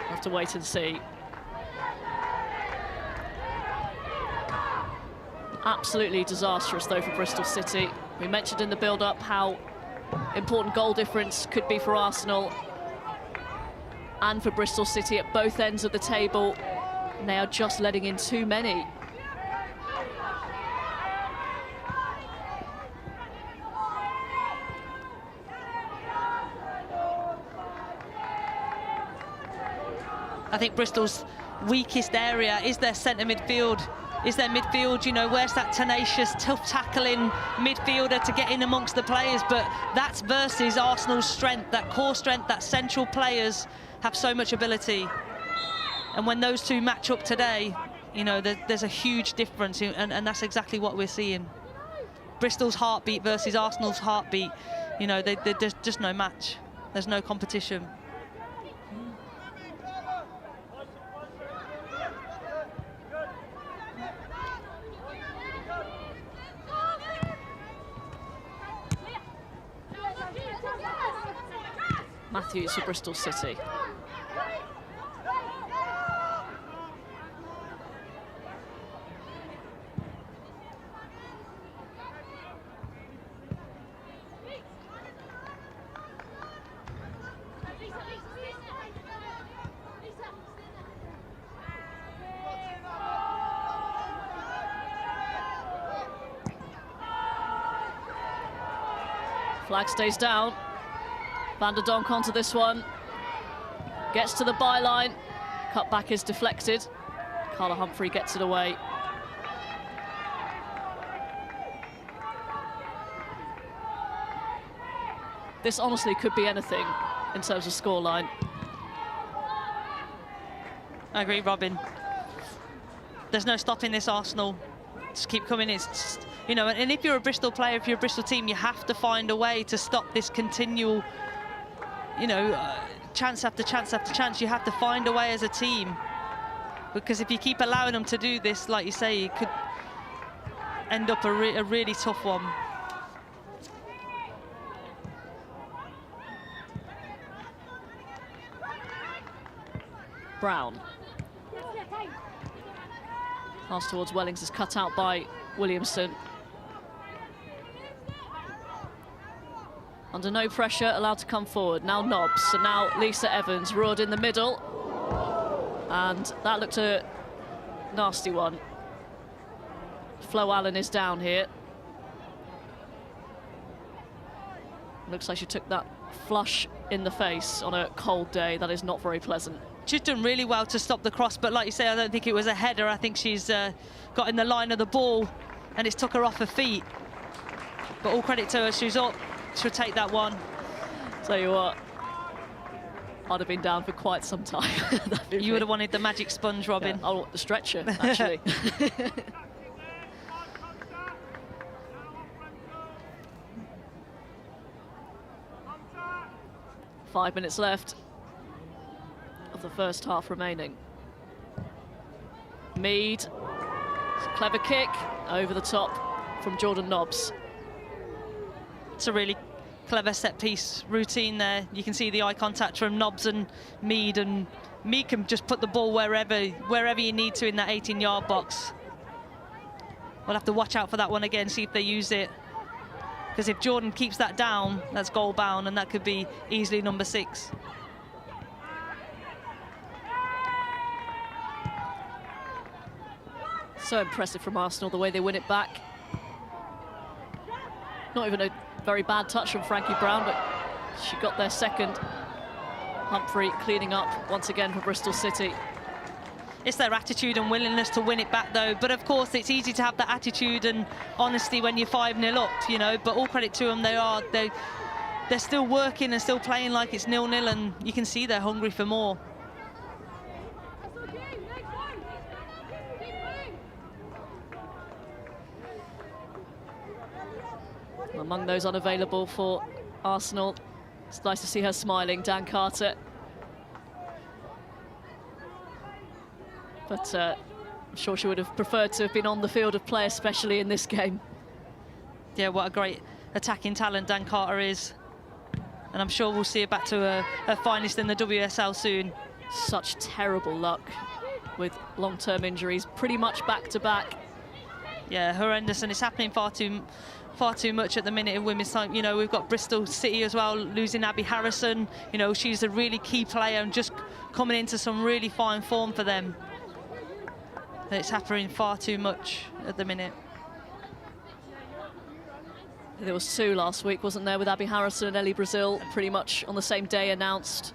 S1: We'll have to wait and see. Absolutely disastrous, though, for Bristol City. We mentioned in the build-up how important goal difference could be for Arsenal and for Bristol City at both ends of the table. And they are just letting in too many.
S4: I think Bristol's weakest area is their centre midfield. is their midfield. You know, where's that tenacious, tough tackling midfielder to get in amongst the players? But that's versus Arsenal's strength, that core strength, that central players have so much ability. And when those two match up today, you know, there's a huge difference, and that's exactly what we're seeing. Bristol's heartbeat versus Arsenal's heartbeat, you know, there's just no match. There's no competition.
S1: Matthews for Bristol City. Flag stays down. Van der Donk onto this one. Gets to the byline. Cut back is deflected. Carla Humphrey gets it away. This honestly could be anything in terms of scoreline.
S4: I agree, Robin. There's no stopping this Arsenal. Just keep coming. It's just, you know, and if you're a Bristol player, if you're a Bristol team, you have to find a way to stop this continual, you know, chance after chance after chance. You have to find a way as a team, because if you keep allowing them to do this, like you say, it could end up a really tough one.
S1: Brown. Pass towards Wellings is cut out by Williamson. Under no pressure, allowed to come forward. Now Nobbs, and now Lisa Evans, Rood in the middle. And that looked a nasty one. Flo Allen is down here. Looks like she took that flush in the face on a cold day. That is not very pleasant.
S4: She's done really well to stop the cross, but like you say, I don't think it was a header. I think she's got in the line of the ball, and it's took her off her feet. But all credit to her, she's up. She'll take that one.
S1: Tell you what, I'd have been down for quite some time.
S4: You would have wanted the magic sponge, Robin.
S1: Yeah, I want the stretcher, actually. 5 minutes left of the first half remaining. Mead, clever kick over the top from Jordan Nobbs.
S4: It's a really clever set-piece routine there. You can see the eye contact from Nobbs and Mead can just put the ball wherever you need to in that 18-yard box. We'll have to watch out for that one again, see if they use it. Because if Jordan keeps that down, that's goal bound, and that could be easily number 6.
S1: So impressive from Arsenal, the way they win it back. Not even a very bad touch from Frankie Brown, but she got their second. Humphrey cleaning up once again for Bristol City.
S4: It's their attitude and willingness to win it back, though. But of course, it's easy to have that attitude and honesty when you're 5-0 up, you know. But all credit to them, they're still working and still playing like it's 0-0, and you can see they're hungry for more.
S1: Among those unavailable for Arsenal, it's nice to see her smiling, Dan Carter. But I'm sure she would have preferred to have been on the field of play, especially in this game.
S4: Yeah, what a great attacking talent Dan Carter is. And I'm sure we'll see her back to her finest in the WSL soon.
S1: Such terrible luck with long-term injuries, pretty much back-to-back.
S4: Yeah, horrendous, and it's happening far too much at the minute in women's time. You know, we've got Bristol City as well, losing Abby Harrison. You know, she's a really key player and just coming into some really fine form for them. And it's happening far too much at the minute.
S1: There was 2 last week, wasn't there, with Abby Harrison and Ellie Brazil, pretty much on the same day announced.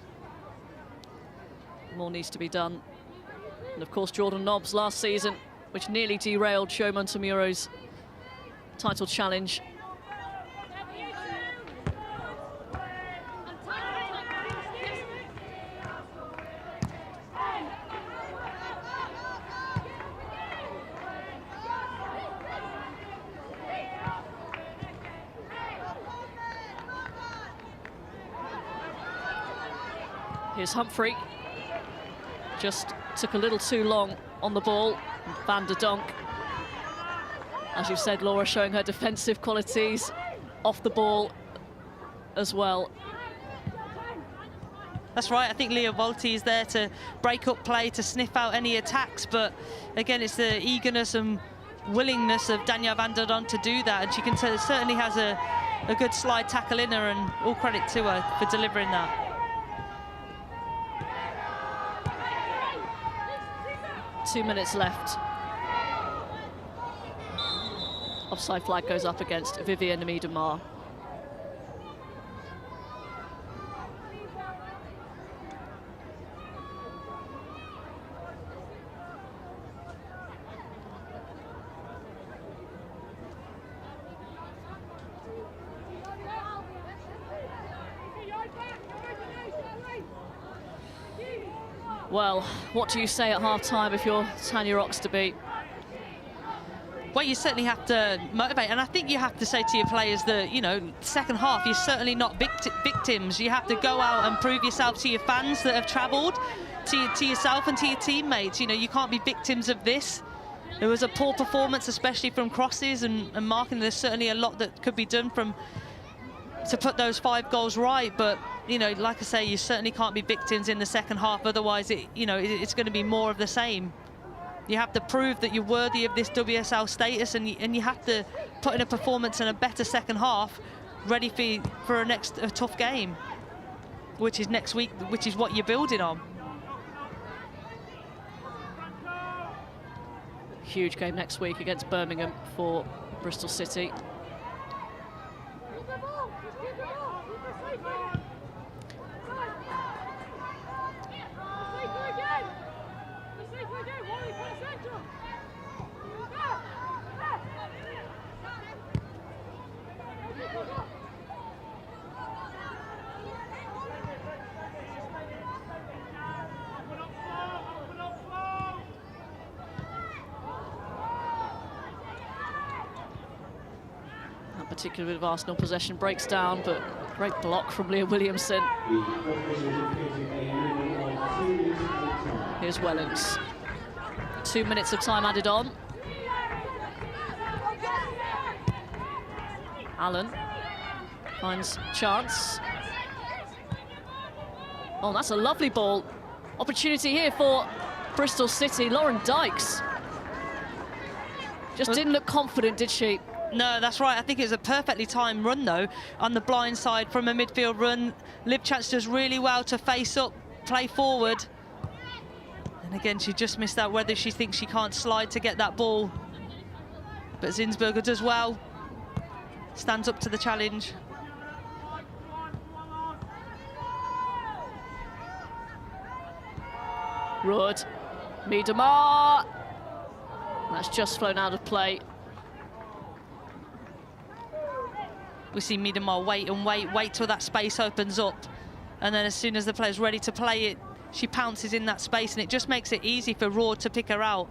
S1: More needs to be done. And of course, Jordan Nobbs last season which nearly derailed Joe Montemuro's title challenge. Here's Humphrey. Just took a little too long on the ball. Van der Donk, as you said, Laura, showing her defensive qualities off the ball as well.
S4: That's right, I think Leah Volti is there to break up play, to sniff out any attacks, but again, it's the eagerness and willingness of Danielle van der Donk to do that, and she can certainly has a good slide tackle in her, and all credit to her for delivering that.
S1: 2 minutes left. Offside flag goes up against Vivienne Miedemar. Well, what do you say at half-time if you're Tanya Roxterby?
S4: Well, you certainly have to motivate, and I think you have to say to your players that, you know, second half, you're certainly not victims. You have to go out and prove yourself to your fans that have travelled, to yourself and to your teammates. You know, you can't be victims of this. There was a poor performance, especially from crosses and marking. There's certainly a lot that could be done to put those 5 goals right, but you know, like I say, you certainly can't be victims in the second half, otherwise it's going to be more of the same. You have to prove that you're worthy of this WSL status, and you have to put in a performance and a better second half, ready for a tough game, which is next week, which is what you're building on.
S1: Huge game next week against Birmingham for Bristol City. Particularly with Arsenal possession breaks down, but great block from Leah Williamson. Here's Wellings. 2 minutes of time added on. Allen finds chance. Oh, that's a lovely ball. Opportunity here for Bristol City. Lauren Dykes just didn't look confident, did she?
S4: No, that's right. I think it was a perfectly timed run, though, on the blind side from a midfield run. Liv Chance does really well to face up, play forward. And again, she just missed out whether she thinks she can't slide to get that ball. But Zinsberger does well. Stands up to the challenge.
S1: Rood. Miedemar. That's just flown out of play.
S4: We see Miedemar wait till that space opens up, and then as soon as the player's ready to play it, she pounces in that space, and it just makes it easy for Rood to pick her out.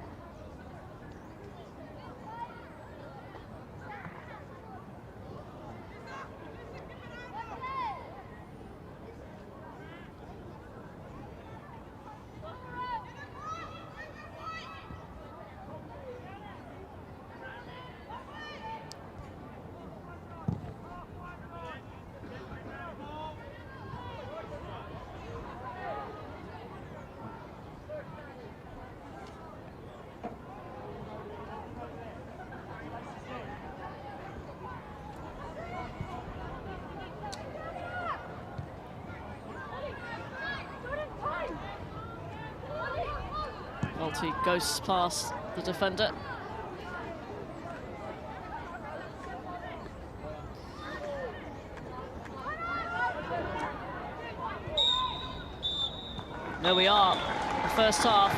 S1: Volti goes past the defender. There we are, the first half.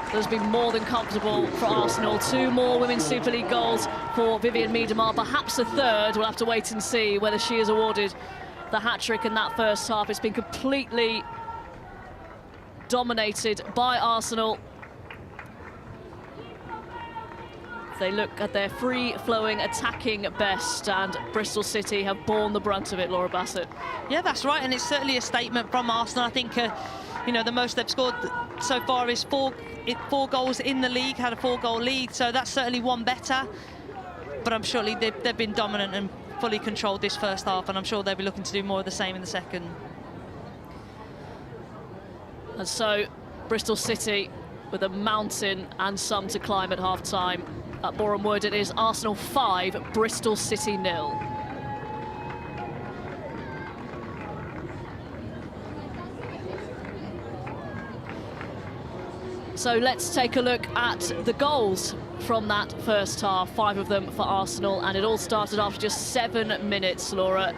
S1: has been more than comfortable for Arsenal. 2 more Women's Super League goals for Vivianne Miedema, perhaps a third. We'll have to wait and see whether she is awarded the hat-trick in that first half. It's been completely dominated by Arsenal. They look at their free-flowing, attacking best, and Bristol City have borne the brunt of it, Laura Bassett.
S4: Yeah, that's right, and it's certainly a statement from Arsenal. I think, you know, the most they've scored so far is four goals in the league, had a 4-goal lead, so that's certainly one better. But I'm surely they've been dominant and fully controlled this first half, and I'm sure they'll be looking to do more of the same in the second.
S1: And so, Bristol City with a mountain and some to climb at half-time. At Boreham Wood, it is Arsenal 5, Bristol City 0. So let's take a look at the goals from that first half, 5 of them for Arsenal, and it all started after just 7 minutes, Laura.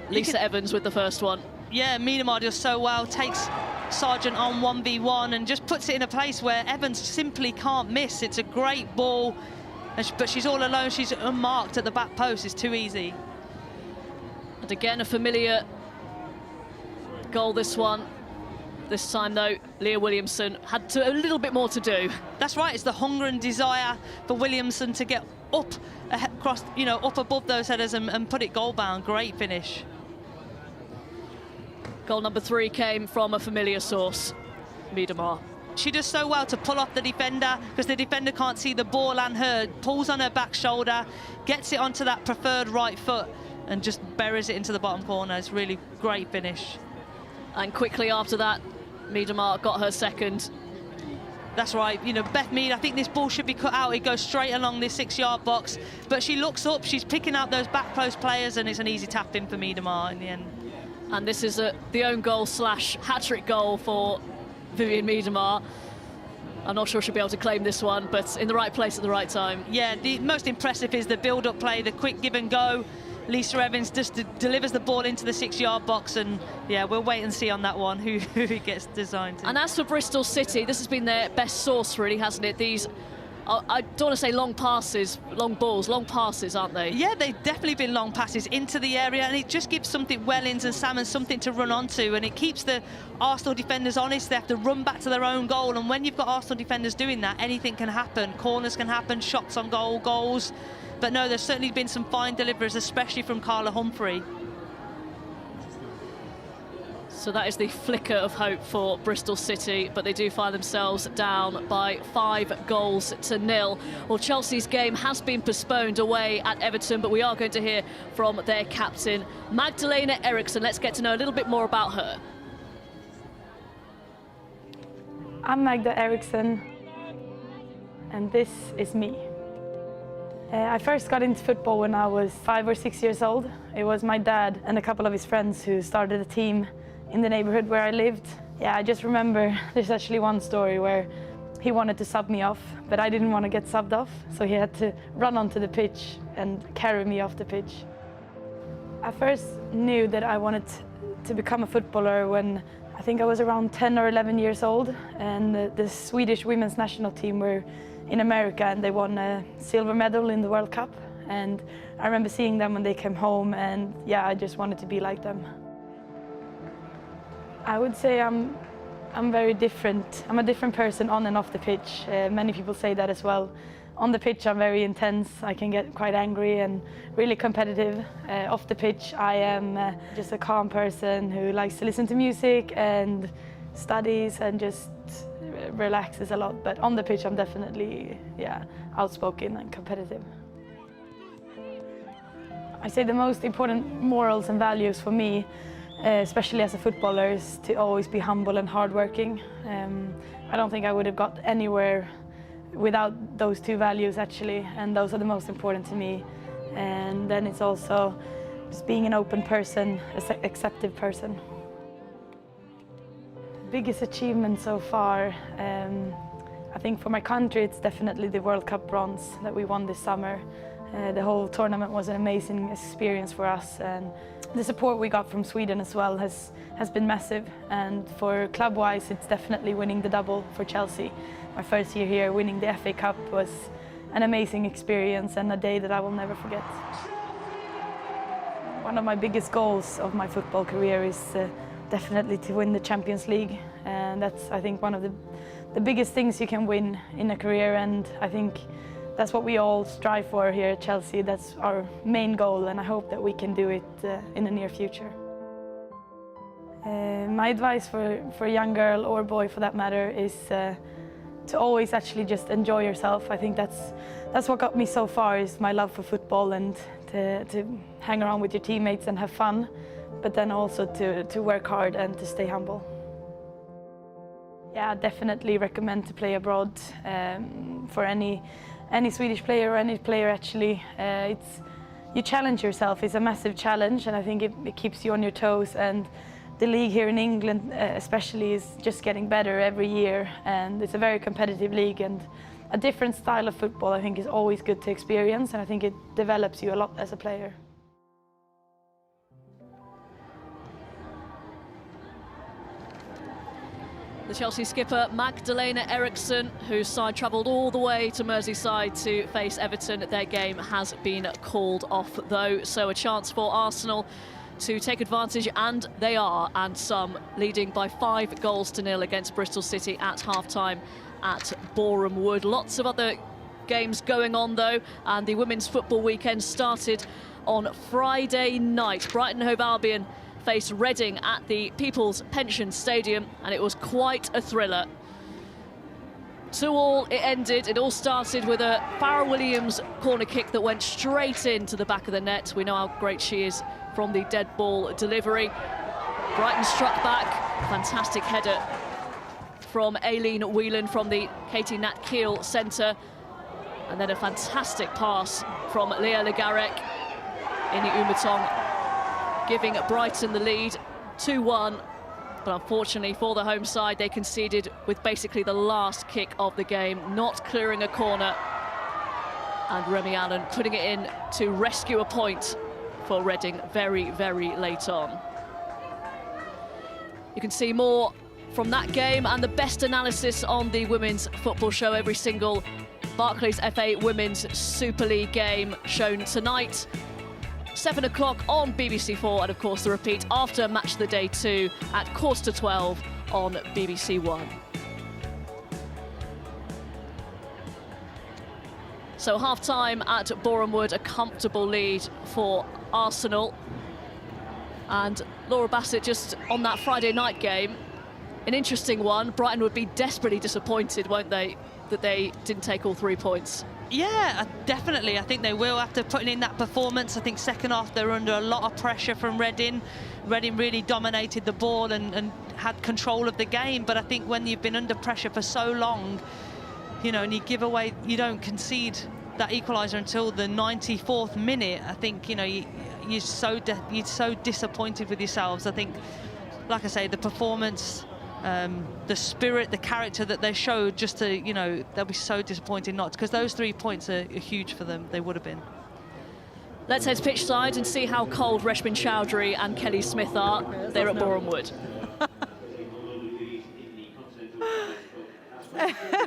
S1: Lisa Evans with the first one.
S4: Yeah, Miedema does so well, takes Sargent on 1v1 and just puts it in a place where Evans simply can't miss. It's a great ball, but she's all alone, she's unmarked at the back post. It's too easy.
S1: And again, a familiar goal, this one. This time, though, Leah Williamson had a little bit more to do.
S4: That's right, it's the hunger and desire for Williamson to get up, across, you know, up above those headers and put it goal-bound. Great finish.
S1: Goal number 3 came from a familiar source, Miedema.
S4: She does so well to pull off the defender, because the defender can't see the ball and her, pulls on her back shoulder, gets it onto that preferred right foot and just buries it into the bottom corner. It's really great finish.
S1: And quickly after that, Miedema got her second.
S4: That's right, you know, Beth Mead, I think this ball should be cut out. It goes straight along this 6-yard box, but she looks up, she's picking out those back post players, and it's an easy tap in for Miedema in the end.
S1: And this is the own goal / hat-trick goal for Vivianne Miedema. I'm not sure she'll be able to claim this one, but in the right place at the right time. Yeah,
S4: the most impressive is the build-up play, the quick give and go. Lisa Evans just delivers the ball into the 6-yard box, and yeah, we'll wait and see on that one who it gets designed to.
S1: And as for Bristol City, this has been their best source, really, hasn't it? These, I don't want to say long passes, long balls, long passes, aren't they?
S4: Yeah, they've definitely been long passes into the area, and it just gives something Wellings and Salmon something to run onto, and it keeps the Arsenal defenders honest. They have to run back to their own goal, and when you've got Arsenal defenders doing that, anything can happen. Corners can happen, shots on goal, goals. But no, there's certainly been some fine deliveries, especially from Carla Humphrey.
S1: So that is the flicker of hope for Bristol City, but they do find themselves down by 5-0. Well, Chelsea's game has been postponed away at Everton, but we are going to hear from their captain, Magdalena Eriksson. Let's get to know a little bit more about her.
S5: I'm Magda Eriksson, and this is me. I first got into football when I was 5 or 6 years old. It was my dad and a couple of his friends who started a team in the neighborhood where I lived. Yeah, I just remember there's actually one story where he wanted to sub me off, but I didn't want to get subbed off, so he had to run onto the pitch and carry me off the pitch. I first knew that I wanted to become a footballer when I think I was around 10 or 11 years old, and the Swedish women's national team were in America, and they won a silver medal in the World Cup. And I remember seeing them when they came home, and yeah, I just wanted to be like them. I would say I'm very different. I'm a different person on and off the pitch. Many people say that as well. On the pitch, I'm very intense. I can get quite angry and really competitive. Off the pitch, I am just a calm person who likes to listen to music and studies and just relaxes a lot. But on the pitch, I'm definitely, yeah, outspoken and competitive. I say the most important morals and values for me, especially as a footballer, is to always be humble and hardworking. I don't think I would have got anywhere without those two values, actually, and those are the most important to me. And then it's also just being an open person, an accepting person. Biggest achievement so far, I think for my country it's definitely the World Cup bronze that we won this summer. The whole tournament was an amazing experience for us, and the support we got from Sweden as well has been massive. And for club-wise, it's definitely winning the double for Chelsea. My first year here, winning the FA Cup was an amazing experience and a day that I will never forget. One of my biggest goals of my football career is definitely to win the Champions League, and that's, I think, one of the biggest things you can win in a career, and I think that's what we all strive for here at Chelsea. That's our main goal, and I hope that we can do it in the near future. My advice for a young girl or boy, for that matter, is to always actually just enjoy yourself. I think that's what got me so far, is my love for football, and to hang around with your teammates and have fun, but then also to work hard and to stay humble. Yeah, I definitely recommend to play abroad for any Swedish player, or any player actually. You challenge yourself. It's a massive challenge, and I think it keeps you on your toes. And the league here in England especially is just getting better every year, and it's a very competitive league, and a different style of football I think is always good to experience, and I think it develops you a lot as a player.
S1: The Chelsea skipper Magdalena Eriksson, whose side travelled all the way to Merseyside to face Everton. Their game has been called off though, so a chance for Arsenal to take advantage, and they are, and some, leading by 5-0 against Bristol City at half-time at Boreham Wood. Lots of other games going on though, and the women's football weekend started on Friday night. Brighton Hove Albion faced Reading at the People's Pension Stadium, and it was quite a thriller. 2-2 it ended. It all started with a Farrell Williams corner kick that went straight into the back of the net. We know how great she is from the dead ball delivery. Brighton struck back. Fantastic header from Aileen Whelan from the Katie Nat Keel centre. And then a fantastic pass from Leah Legarek in the Umatong, giving Brighton the lead 2-1. But unfortunately for the home side, they conceded with basically the last kick of the game, not clearing a corner. And Remy Allen putting it in to rescue a point for Reading very, very late on. You can see more from that game and the best analysis on the Women's Football Show. Every single Barclays FA Women's Super League game shown tonight. 7 o'clock on BBC4, and of course the repeat after Match of the Day 2 at 11:45 on BBC One. So half-time at Boreham Wood, a comfortable lead for Arsenal. And Laura Bassett, just on that Friday night game, an interesting one. Brighton would be desperately disappointed, won't they, that they didn't take all 3 points?
S4: Yeah, definitely. I think they will, after putting in that performance. I think second half they were under a lot of pressure from Reading. Reading really dominated the ball and had control of the game. But I think when you've been under pressure for so long, you know, and you give away, you don't concede that equaliser until the 94th minute. I think, you know, you're so disappointed with yourselves. I think, like I say, the performance, the spirit, the character that they showed, just to, you know, they'll be so disappointed not, because those 3 points are huge for them. They would have been.
S1: Let's head pitch side and see how cold Reshmin Chowdhury and Kelly Smith are. They're at Boreham Wood.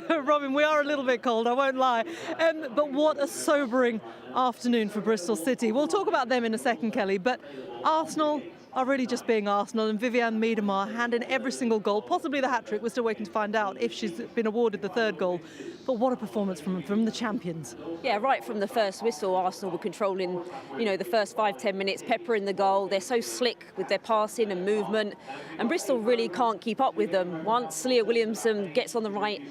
S6: Robin, we are a little bit cold, I won't lie. But what a sobering afternoon for Bristol City. We'll talk about them in a second, Kelly, but Arsenal are really just being Arsenal, and Vivianne Miedema handing every single goal, possibly the hat-trick. We're still waiting to find out if she's been awarded the 3rd goal. But what a performance from the champions.
S7: Yeah, right from the first whistle, Arsenal were controlling, you know, the first 5-10 minutes, peppering the goal. They're so slick with their passing and movement, and Bristol really can't keep up with them. Once Leah Williamson gets on the right,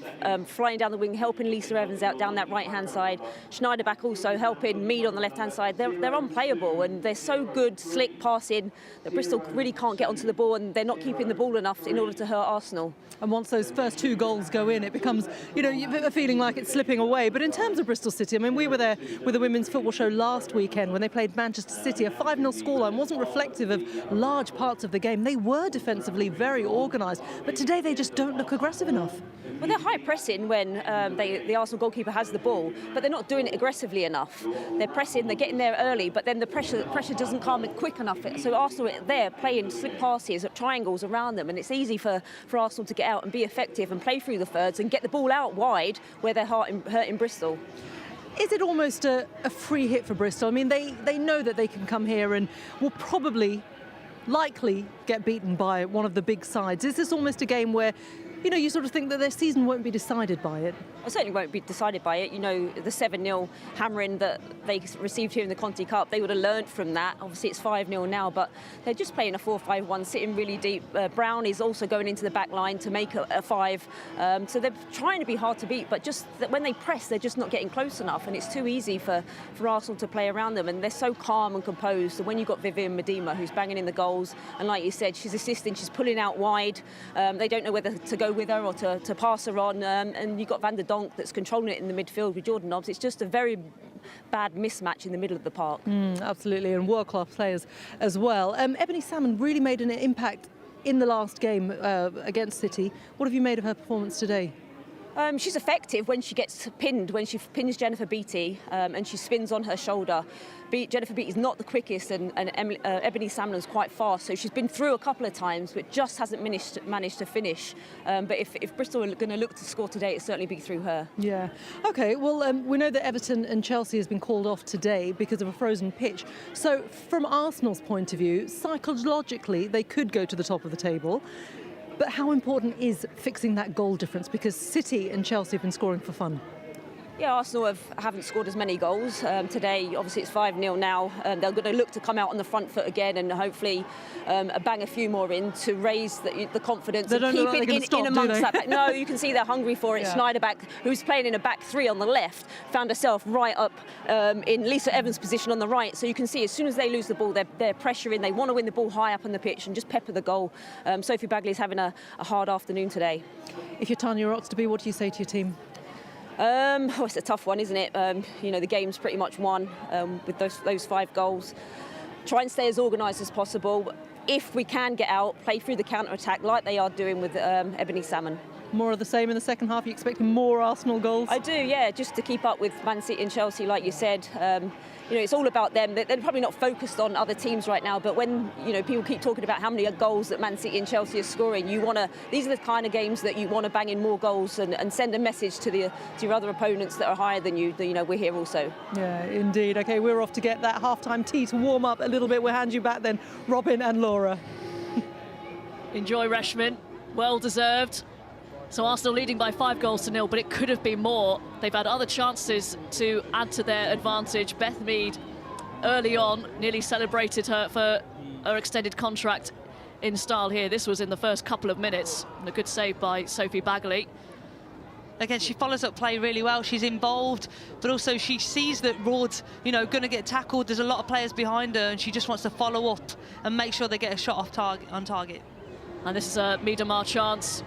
S7: flying down the wing, helping Lisa Evans out down that right-hand side, Schneider back also helping Mead on the left-hand side, they're unplayable, and they're so good, slick passing. The Bristol really can't get onto the ball, and they're not keeping the ball enough in order to hurt Arsenal.
S6: And once those first 2 goals go in, it becomes, a feeling like it's slipping away. But in terms of Bristol City, I mean, we were there with the Women's Football Show last weekend when they played Manchester City. A 5-0 scoreline wasn't reflective of large parts of the game. They were defensively very organised, but today they just don't look aggressive enough.
S7: Well, they're high pressing when the Arsenal goalkeeper has the ball, but they're not doing it aggressively enough. They're pressing, they're getting there early, but then the pressure doesn't come quick enough. So Arsenal are there playing slick passes at triangles around them, and it's easy for Arsenal to get out and be effective and play through the thirds and get the ball out wide where they're hurting Bristol.
S6: Is it almost a free hit for Bristol? I mean, they know that they can come here and will likely get beaten by one of the big sides. Is this almost a game where you sort of think that their season won't be decided by it?
S7: I certainly won't be decided by it. The 7-0 hammering that they received here in the Conti Cup, they would have learned from that. Obviously, it's 5-0 now, but they're just playing a 4-5-1, sitting really deep. Brown is also going into the back line to make a 5. So they're trying to be hard to beat, but just that when they press, they're just not getting close enough, and it's too easy for Arsenal to play around them, and they're so calm and composed. So when you've got Vivian Miedema, who's banging in the goals, and like you said, she's assisting, she's pulling out wide. They don't know whether to go with her or to pass her on, and you've got Van der Donk that's controlling it in the midfield with Jordan Nobbs. It's just a very bad mismatch in the middle of the park.
S6: Absolutely, and world-class players as well. Ebony Salmon really made an impact in the last game against City. What have you made of her performance today?
S7: She's effective when she gets pinned, when she pins Jennifer Beattie and she spins on her shoulder. Jennifer Beattie's not the quickest, and Ebony Salmon's quite fast, so she's been through a couple of times but just hasn't managed to finish. But if Bristol are going to look to score today, it'll certainly be through her.
S6: Yeah. OK, well, we know that Everton and Chelsea has been called off today because of a frozen pitch. So from Arsenal's point of view, psychologically, they could go to the top of the table. But how important is fixing that goal difference? Because City and Chelsea have been scoring for fun.
S7: Yeah, Arsenal haven't scored as many goals. Today, obviously, it's 5-0 now. They're going to look to come out on the front foot again and hopefully bang a few more in to raise the confidence and keep it in amongst that. No, you can see they're hungry for it. Yeah. Schneiderback, who's playing in a back 3 on the left, found herself right up in Lisa Evans' position on the right. So you can see as soon as they lose the ball, they're pressuring. They want to win the ball high up on the pitch and just pepper the goal. Sophie Bagley's having a hard afternoon today.
S6: If you're Tanya Roxtoby, what do you say to your team?
S7: It's a tough one, isn't it? The game's pretty much won with those 5 goals. Try and stay as organised as possible. If we can get out, play through the counter-attack like they are doing with Ebony Salmon.
S6: More of the same in the second half? Are you expecting more Arsenal goals?
S7: I do, yeah, just to keep up with Man City and Chelsea, like you said. It's all about them. They're probably not focused on other teams right now, but when people keep talking about how many goals that Man City and Chelsea are scoring, these are the kind of games that you want to bang in more goals and send a message to your other opponents that are higher than you. We're here also.
S6: Yeah, indeed. OK, we're off to get that half-time tea to warm up a little bit. We'll hand you back then, Robin and Laura.
S1: Enjoy Reshman. Well deserved. So Arsenal leading by 5-0, but it could have been more. They've had other chances to add to their advantage. Beth Mead, early on, nearly celebrated her for her extended contract in style here. This was in the first couple of minutes, and a good save by Sophie Bagley.
S4: Again, she follows up play really well. She's involved, but also she sees that Raud's, going to get tackled. There's a lot of players behind her, and she just wants to follow up and make sure they get a shot on target.
S1: And this is a Miedema chance.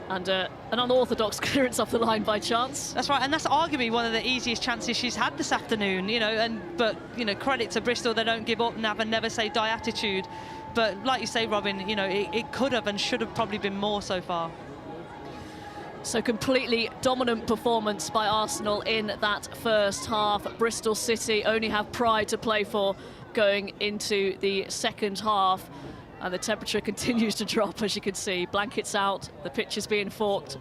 S1: And an unorthodox clearance off the line by chance.
S4: That's right, and that's arguably one of the easiest chances she's had this afternoon, but credit to Bristol, they don't give up, never say die attitude. But like you say, Robin, it could have and should have probably been more so far.
S1: So completely dominant performance by Arsenal in that first half. Bristol City only have pride to play for going into the second half. And the temperature continues to drop, as you can see. Blankets out, the pitch is being fought.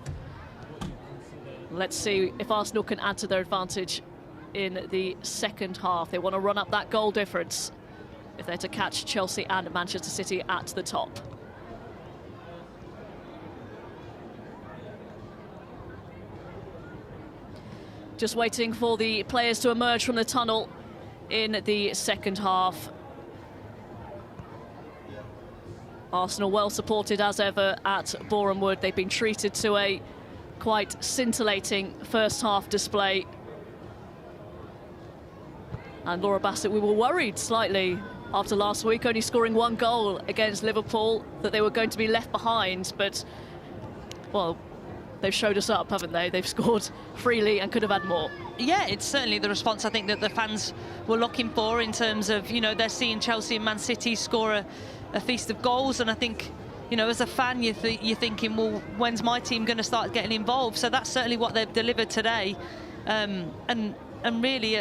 S1: Let's see if Arsenal can add to their advantage in the second half. They want to run up that goal difference if they're to catch Chelsea and Manchester City at the top. Just waiting for the players to emerge from the tunnel in the second half. Arsenal well supported as ever at Boreham Wood. They've been treated to a quite scintillating first half display. And Laura Bassett, we were worried slightly after last week, only scoring 1 goal against Liverpool, that they were going to be left behind. But, well, they've showed us up, haven't they? They've scored freely and could have had more.
S4: Yeah, it's certainly the response I think that the fans were looking for, in terms of, you know, they're seeing Chelsea and Man City score a feast of goals, and I think, you know, as a fan, you're thinking, well, when's my team going to start getting involved? So that's certainly what they've delivered today, and really,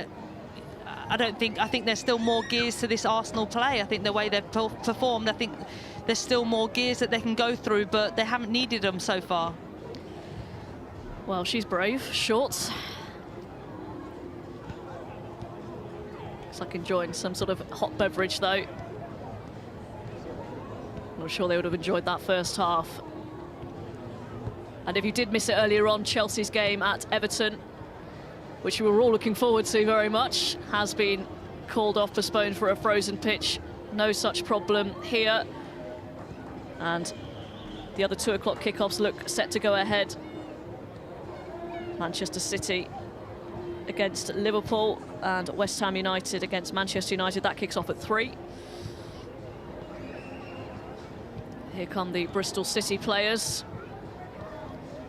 S4: I think there's still more gears to this Arsenal play. I think the way they've performed, I think there's still more gears that they can go through, but they haven't needed them so far.
S1: Well, she's brave. Short. Looks like enjoying some sort of hot beverage, though. Not sure they would have enjoyed that first half. And if you did miss it earlier on, Chelsea's game at Everton, which we were all looking forward to very much, has been called off, postponed for a frozen pitch. No such problem here. And the other 2 o'clock kickoffs look set to go ahead. Manchester City against Liverpool and West Ham United against Manchester United. That kicks off at 3. Here come the Bristol City players.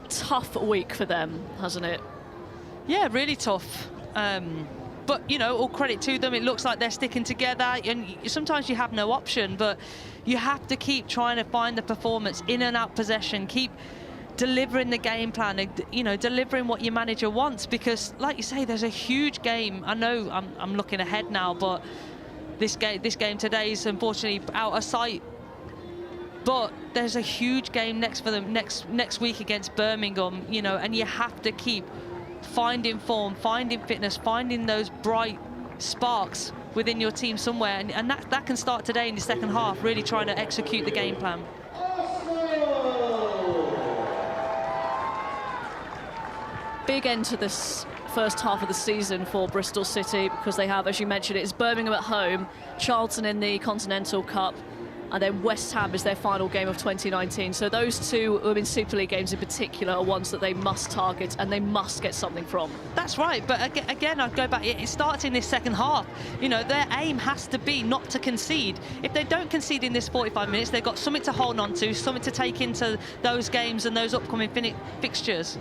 S1: Tough week for them, hasn't it?
S4: Yeah, really tough. But, you know, all credit to them. It looks like they're sticking together, and sometimes you have no option, but you have to keep trying to find the performance in and out possession, keep delivering the game plan, and, you know, delivering what your manager wants, because, like you say, there's a huge game. I know I'm looking ahead now, but this game today is unfortunately out of sight. But there's a huge game next for them next week against Birmingham, you know, and you have to keep finding form, finding fitness, finding those bright sparks within your team somewhere, and that can start today in the second half, really trying to execute the game plan.
S1: Big end to this first half of the season for Bristol City, because they have, as you mentioned, it's Birmingham at home, Charlton in the Continental Cup, and then West Ham is their final game of 2019. So those 2 Women's Super League games in particular are ones that they must target and they must get something from.
S4: That's right, but again, I'd go back, it starts in this second half. You know, their aim has to be not to concede. If they don't concede in this 45 minutes, they've got something to hold on to, something to take into those games and those upcoming fixtures.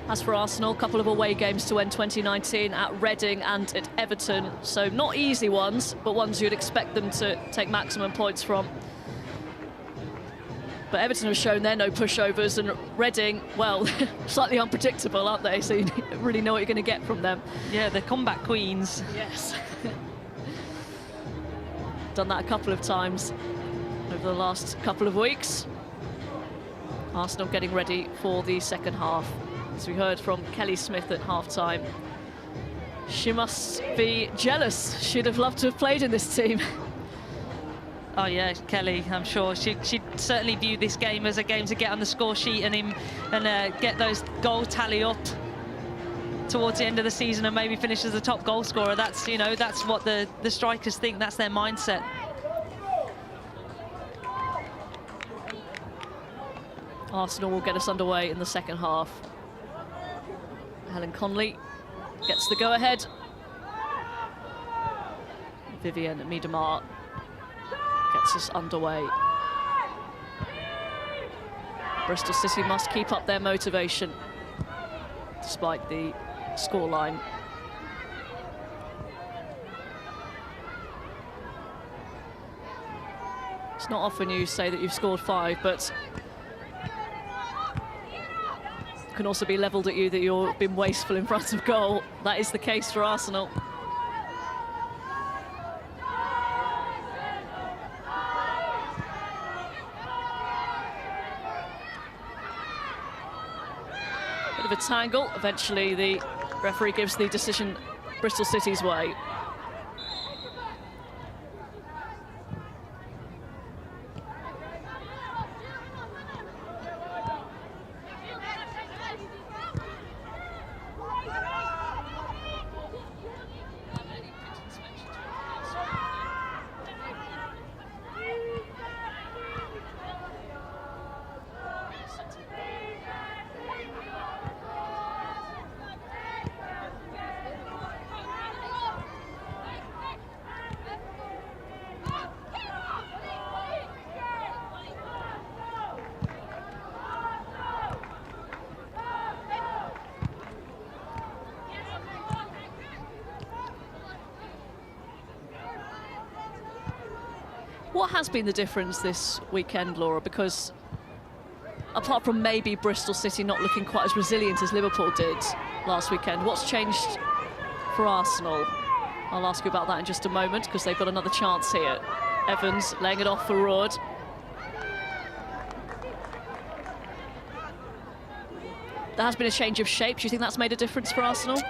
S1: As for Arsenal, a couple of away games to end 2019 at Reading and at Everton. So not easy ones, but ones you'd expect them to take maximum points from. But Everton have shown they're no pushovers, and Reading, well, slightly unpredictable, aren't they? So you really know what you're going to get from them.
S4: Yeah, they're comeback queens.
S1: Yes. Done that a couple of times over the last couple of weeks. Arsenal getting ready for the second half. As we heard from Kelly Smith at half-time, she must be jealous. She'd have loved to have played in this team.
S4: Oh yeah, Kelly, I'm sure she'd certainly view this game as a game to get on the score sheet and get those goal tally up towards the end of the season, and maybe finish as the top goal scorer. That's, you know, that's what the strikers think. That's their mindset.
S1: Arsenal will get us underway in the second half. Helen Conley gets the go-ahead. Vivienne Miedemar gets us underway. Bristol City must keep up their motivation despite the scoreline. It's not often you say that you've scored 5, but can also be levelled at you that you've been wasteful in front of goal. That is the case for Arsenal. Bit of a tangle. Eventually the referee gives the decision Bristol City's way. What has been the difference this weekend, Laura? Because apart from maybe Bristol City not looking quite as resilient as Liverpool did last weekend, what's changed for Arsenal? I'll ask you about that in just a moment, because they've got another chance here. Evans laying it off for Roord. There has been a change of shape. Do you think that's made a difference for Arsenal?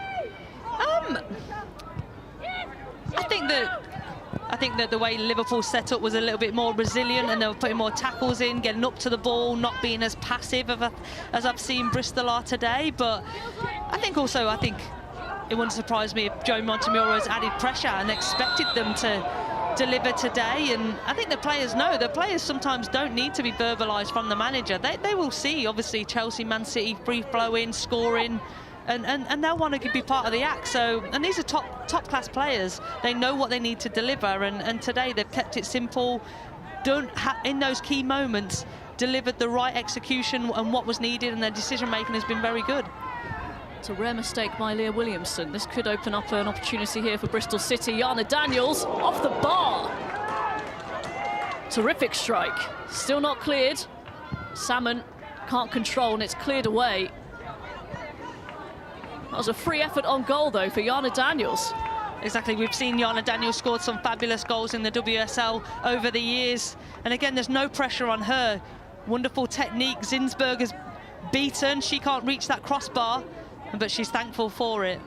S4: I think that the way Liverpool set up was a little bit more resilient, and they were putting more tackles in, getting up to the ball, not being as passive as I've seen Bristol are today. But I think it wouldn't surprise me if Joe Montemurro's added pressure and expected them to deliver today. And I think the players know. The players sometimes don't need to be verbalised from the manager. They will see, obviously, Chelsea, Man City, free-flowing, scoring, and they'll want to be part of the act. So, and these are top-class players. They know what they need to deliver, and today they've kept it simple. In those key moments, delivered the right execution and what was needed, and their decision-making has been very good.
S1: It's a rare mistake by Leah Williamson. This could open up an opportunity here for Bristol City. Jana Daniels off the bar. Terrific strike. Still not cleared. Salmon can't control, and it's cleared away. That was a free effort on goal, though, for Jana Daniels.
S4: Exactly, we've seen Jana Daniels scored some fabulous goals in the WSL over the years. And again, there's no pressure on her. Wonderful technique. Zinsberg is beaten. She can't reach that crossbar, but she's thankful for it.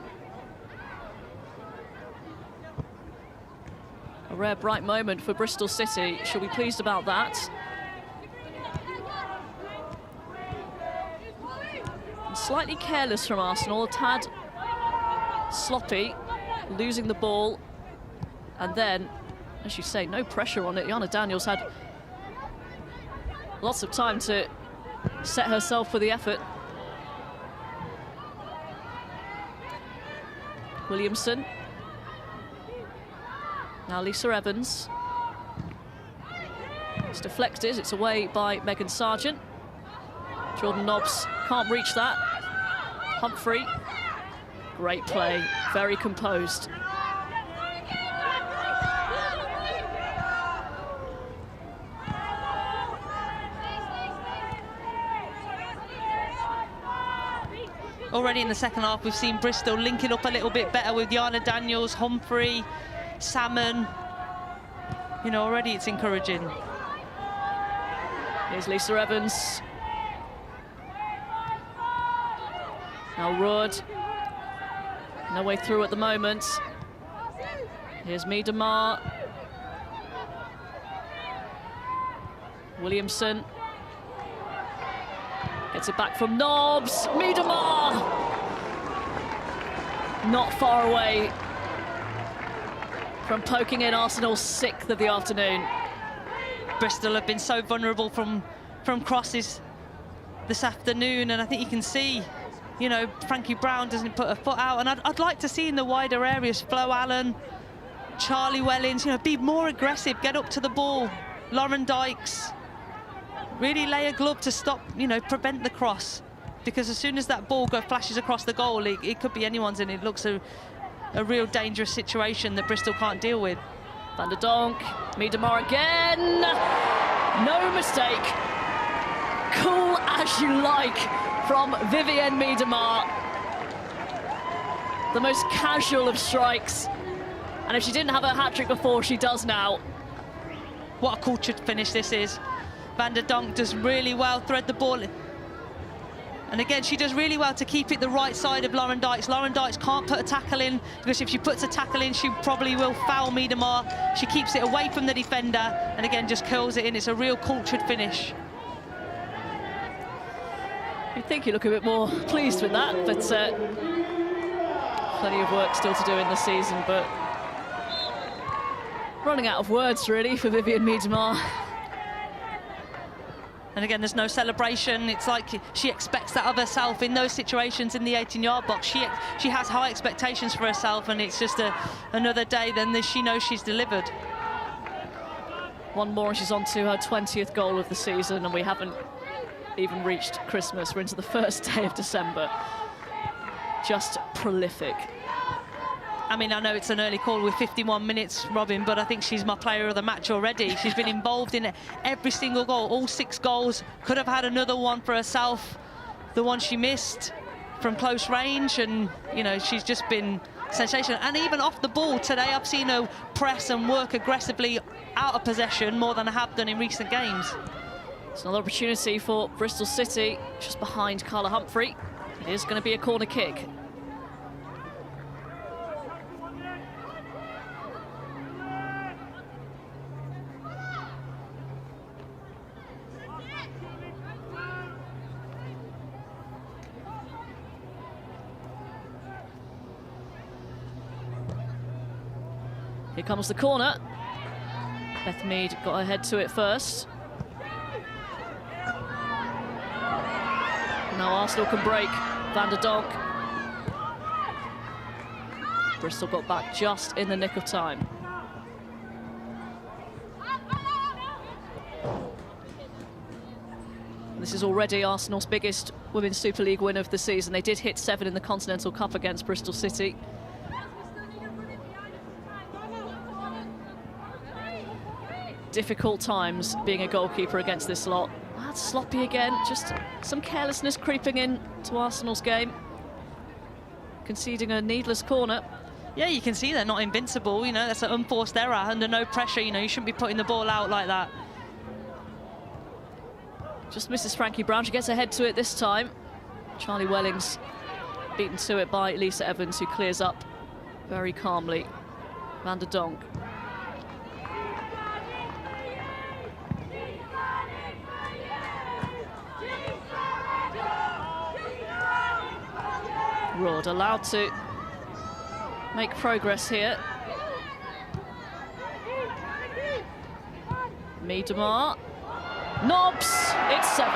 S1: A rare bright moment for Bristol City. She'll be pleased about that. And slightly careless from Arsenal, a tad sloppy, losing the ball. And then, as you say, no pressure on it. Jana Daniels had lots of time to set herself for the effort. Williamson. Now Lisa Evans. It's deflected, it's away by Megan Sargent. Jordan Nobbs can't reach that. Humphrey, great play, very composed.
S4: Already in the second half, we've seen Bristol linking up a little bit better with Jana Daniels, Humphrey, Salmon. You know, already it's encouraging.
S1: Here's Lisa Evans. Now Roord. No way through at the moment. Here's Miedemar. Williamson. Gets it back from Nobbs. Miedemar! Not far away from poking in Arsenal's 6th of the afternoon.
S4: Bristol have been so vulnerable from crosses this afternoon, and I think you can see, you know, Frankie Brown doesn't put a foot out, and I'd like to see in the wider areas Flo Allen, Charlie Wellings, you know, be more aggressive, get up to the ball. Lauren Dykes, really lay a glove to stop, you know, prevent the cross, because as soon as that ball flashes across the goal, it could be anyone's, and it looks a real dangerous situation that Bristol can't deal with.
S1: Van der Donk, Miedemar again. No mistake. Cool as you like from Vivienne Miedemar. The most casual of strikes. And if she didn't have her hat-trick before, she does now.
S4: What a cultured finish this is. Van der Donk does really well, thread the ball. And again, she does really well to keep it the right side of Lauren Dykes. Lauren Dykes can't put a tackle in, because if she puts a tackle in, she probably will foul Miedemar. She keeps it away from the defender, and again, just curls it in. It's a real cultured finish.
S1: You'd think you look a bit more pleased with that, but plenty of work still to do in the season, but running out of words, really, for Vivienne Miedemar.
S4: And again, there's no celebration. It's like she expects that of herself in those situations in the 18-yard box. She has high expectations for herself, and it's just another day then she knows she's delivered.
S1: One more and she's on to her 20th goal of the season, and we haven't even reached Christmas. We're into the first day of December. Just prolific.
S4: I mean, I know it's an early call with 51 minutes, Robin, but I think she's my player of the match already. She's been involved in every single goal, all 6 goals. Could have had another one for herself, the one she missed from close range, and, you know, she's just been sensational. And even off the ball today, I've seen her press and work aggressively out of possession more than I have done in recent games.
S1: It's another opportunity for Bristol City, just behind Carla Humphrey. It is going to be a corner kick. Here comes the corner. Beth Mead got her head to it first. Now Arsenal can break. Van der Donk. Bristol got back just in the nick of time. This is already Arsenal's biggest Women's Super League win of the season. They did hit 7 in the Continental Cup against Bristol City. Difficult times being a goalkeeper against this lot. That's sloppy again, just some carelessness creeping in to Arsenal's game. Conceding a needless corner.
S4: Yeah, you can see they're not invincible, you know, that's an unforced error under no pressure, you know, you shouldn't be putting the ball out like that.
S1: Just misses Frankie Brown, she gets her head to it this time. Charlie Wellings beaten to it by Lisa Evans, who clears up very calmly. Van der Donk. Roord allowed to make progress here. Miedemar. Knobs! It's 7.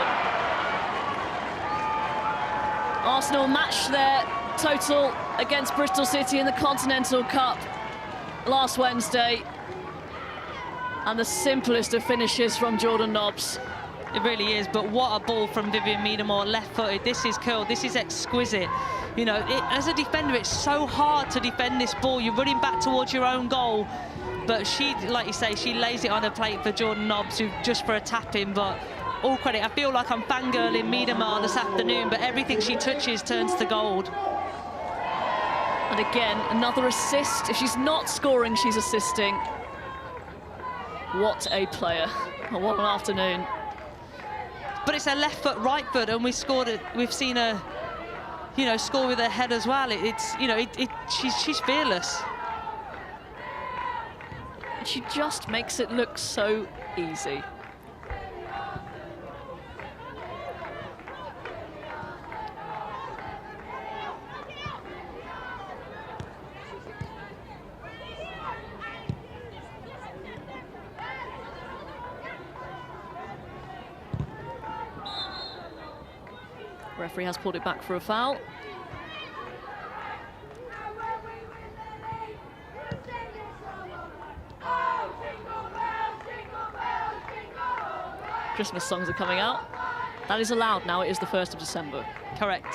S1: Arsenal matched their total against Bristol City in the Continental Cup last Wednesday. And the simplest of finishes from Jordan Knobs.
S4: It really is, but what a ball from Vivianne Miedemar, left-footed. This is curled, this is exquisite. You know, as a defender, it's so hard to defend this ball. You're running back towards your own goal, but she, like you say, she lays it on her plate for Jordan Knobs, who just for a tap-in, but all credit. I feel like I'm fangirling Miedemar this afternoon, but everything she touches turns to gold.
S1: And again, another assist. If she's not scoring, she's assisting. What a player. What an afternoon.
S4: But it's her left foot, right foot, and we've seen her, you know, score with her head as well. It's, you know, she's fearless.
S1: And she just makes it look so easy. Referee has pulled it back for a foul. Christmas songs are coming out. That is allowed now. It is the 1st of December.
S4: Correct.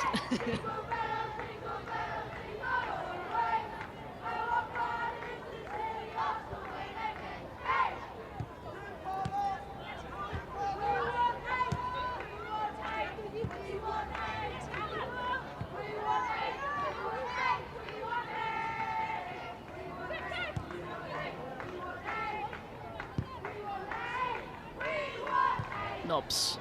S1: Knobs.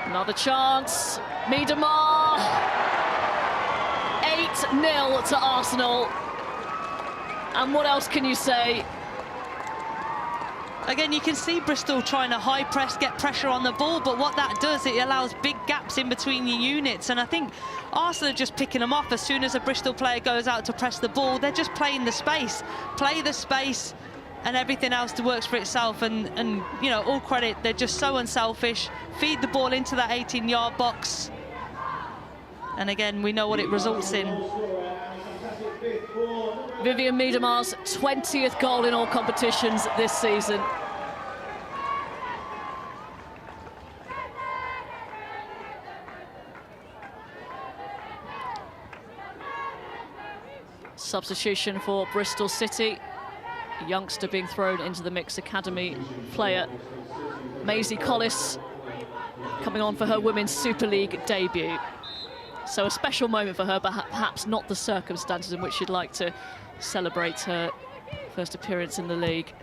S1: Another chance. Miedemar. 8-0 to Arsenal. And what else can you say?
S4: Again, you can see Bristol trying to high press, get pressure on the ball, but what that does, it allows big gaps in between your units. And I think Arsenal are just picking them off as soon as a Bristol player goes out to press the ball. They're just playing the space. Play the space, and everything else works for itself. And you know, all credit, they're just so unselfish. Feed the ball into that 18-yard box. And again, we know what it results in.
S1: Vivianne Miedemar's 20th goal in all competitions this season. Substitution for Bristol City. A youngster being thrown into the mix, academy player Maisie Collis, coming on for her Women's Super League debut. So a special moment for her, but perhaps not the circumstances in which she'd like to celebrate her first appearance in the league.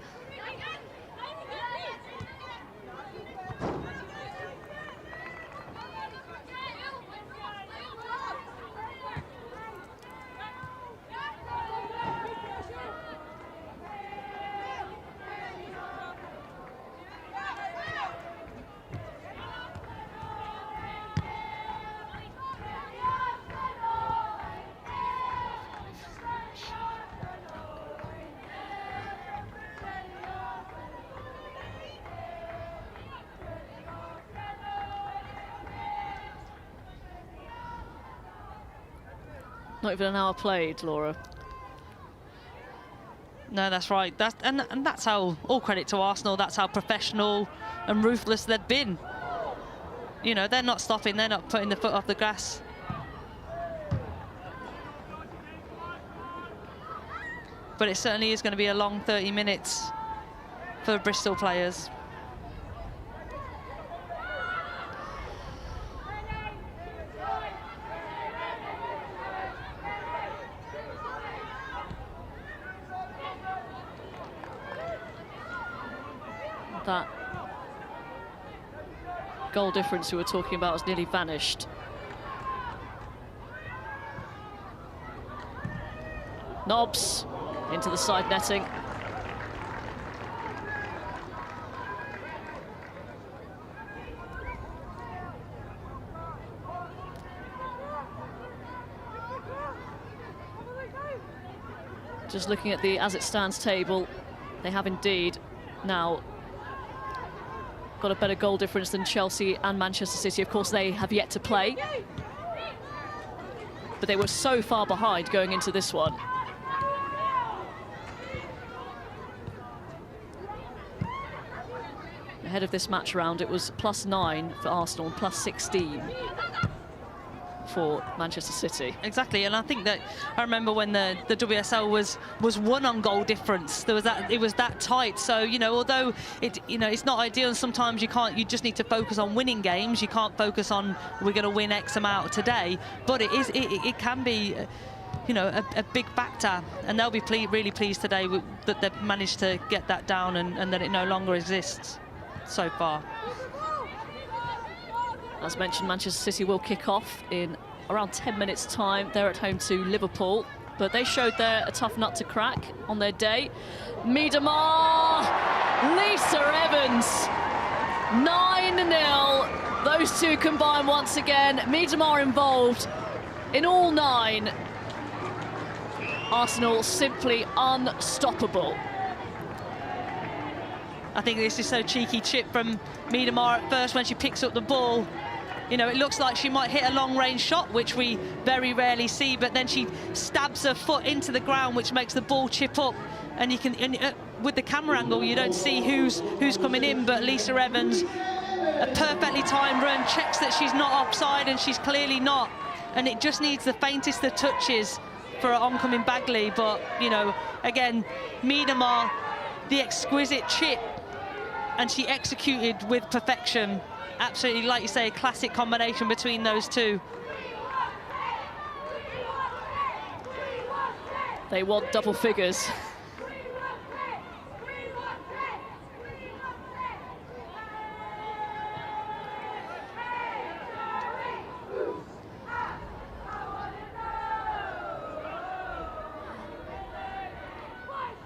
S1: Not even an hour played, Laura.
S4: No, that's right. And that's how, all credit to Arsenal, that's how professional and ruthless they've been. You know, they're not stopping, they're not putting the foot off the gas. But it certainly is going to be a long 30 minutes for Bristol players.
S1: That goal difference we were talking about has nearly vanished. Nobbs into the side netting. Just looking at the as it stands table, they have indeed now got a better goal difference than Chelsea and Manchester City. Of course, they have yet to play, but they were so far behind going into this one. Ahead of this match round, it was +9 for Arsenal and +16 for Manchester City.
S4: Exactly, and I think that I remember when the WSL was won on goal difference. There was that, it was that tight. So you know, although it's not ideal, and sometimes you just need to focus on winning games. You can't focus on we're going to win X amount today. But it can be, a big factor, and they'll be really pleased today that they've managed to get that down and that it no longer exists so far.
S1: As mentioned, Manchester City will kick off in around 10 minutes' time. They're at home to Liverpool, but they showed they're a tough nut to crack on their day. Miedemar, Lisa Evans, 9-0. Those two combine once again. Miedemar involved in all 9. Arsenal simply unstoppable.
S4: I think this is so cheeky chip from Miedemar at first when she picks up the ball. You know, it looks like she might hit a long-range shot, which we very rarely see, but then she stabs her foot into the ground, which makes the ball chip up. And you can, with the camera angle, you don't see who's coming in, but Lisa Evans, a perfectly timed run, checks that she's not offside, and she's clearly not. And it just needs the faintest of touches for an oncoming Bagley. But, again, Miedemar, the exquisite chip, and she executed with perfection. Absolutely, like you say, a classic combination between those two.
S1: They want double figures.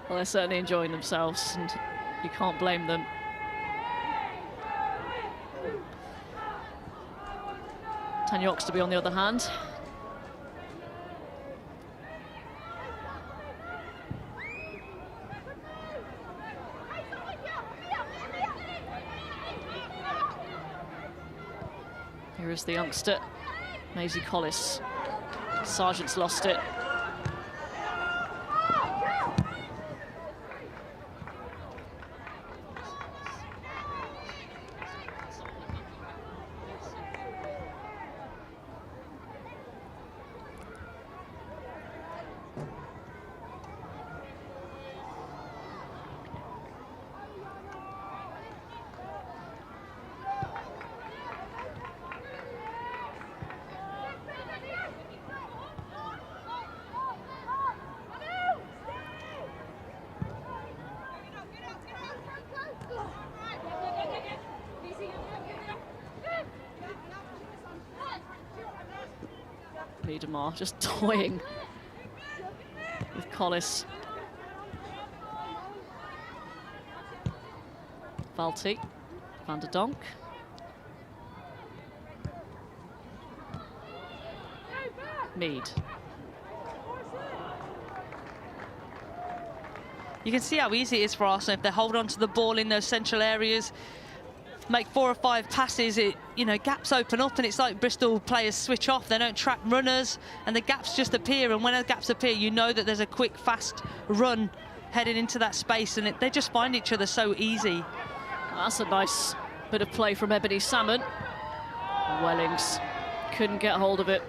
S1: Well, they're certainly enjoying themselves, and you can't blame them. Tanya Oxtoby, on the other hand, here is the youngster, Maisie Collis. Sargent's lost it. Miedemar just toying with Collis. Valti, Van der Donk. Mead.
S4: You can see how easy it is for Arsenal if they hold on to the ball in those central areas, make 4 or 5 passes, gaps open up, and it's like Bristol players switch off. They don't track runners, and the gaps just appear. And when the gaps appear, you know that there's a quick, fast run heading into that space, and they just find each other so easy.
S1: That's a nice bit of play from Ebony Salmon. Wellings couldn't get hold of it.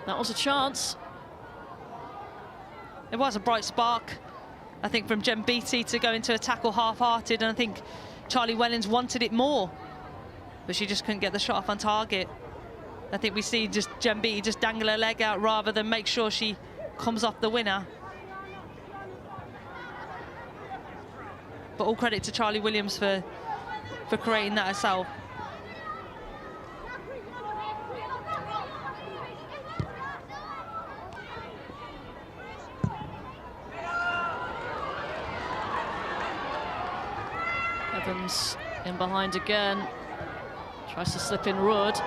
S1: That was a chance.
S4: It was a bright spark, I think, from Jem Beattie to go into a tackle half-hearted, and I think Charlie Wellings wanted it more, but she just couldn't get the shot off on target. I think we see just Jem Beattie just dangle her leg out rather than make sure she comes off the winner. But all credit to Charlie Williams for creating that herself.
S1: Evans in behind again, tries to slip in Rudd.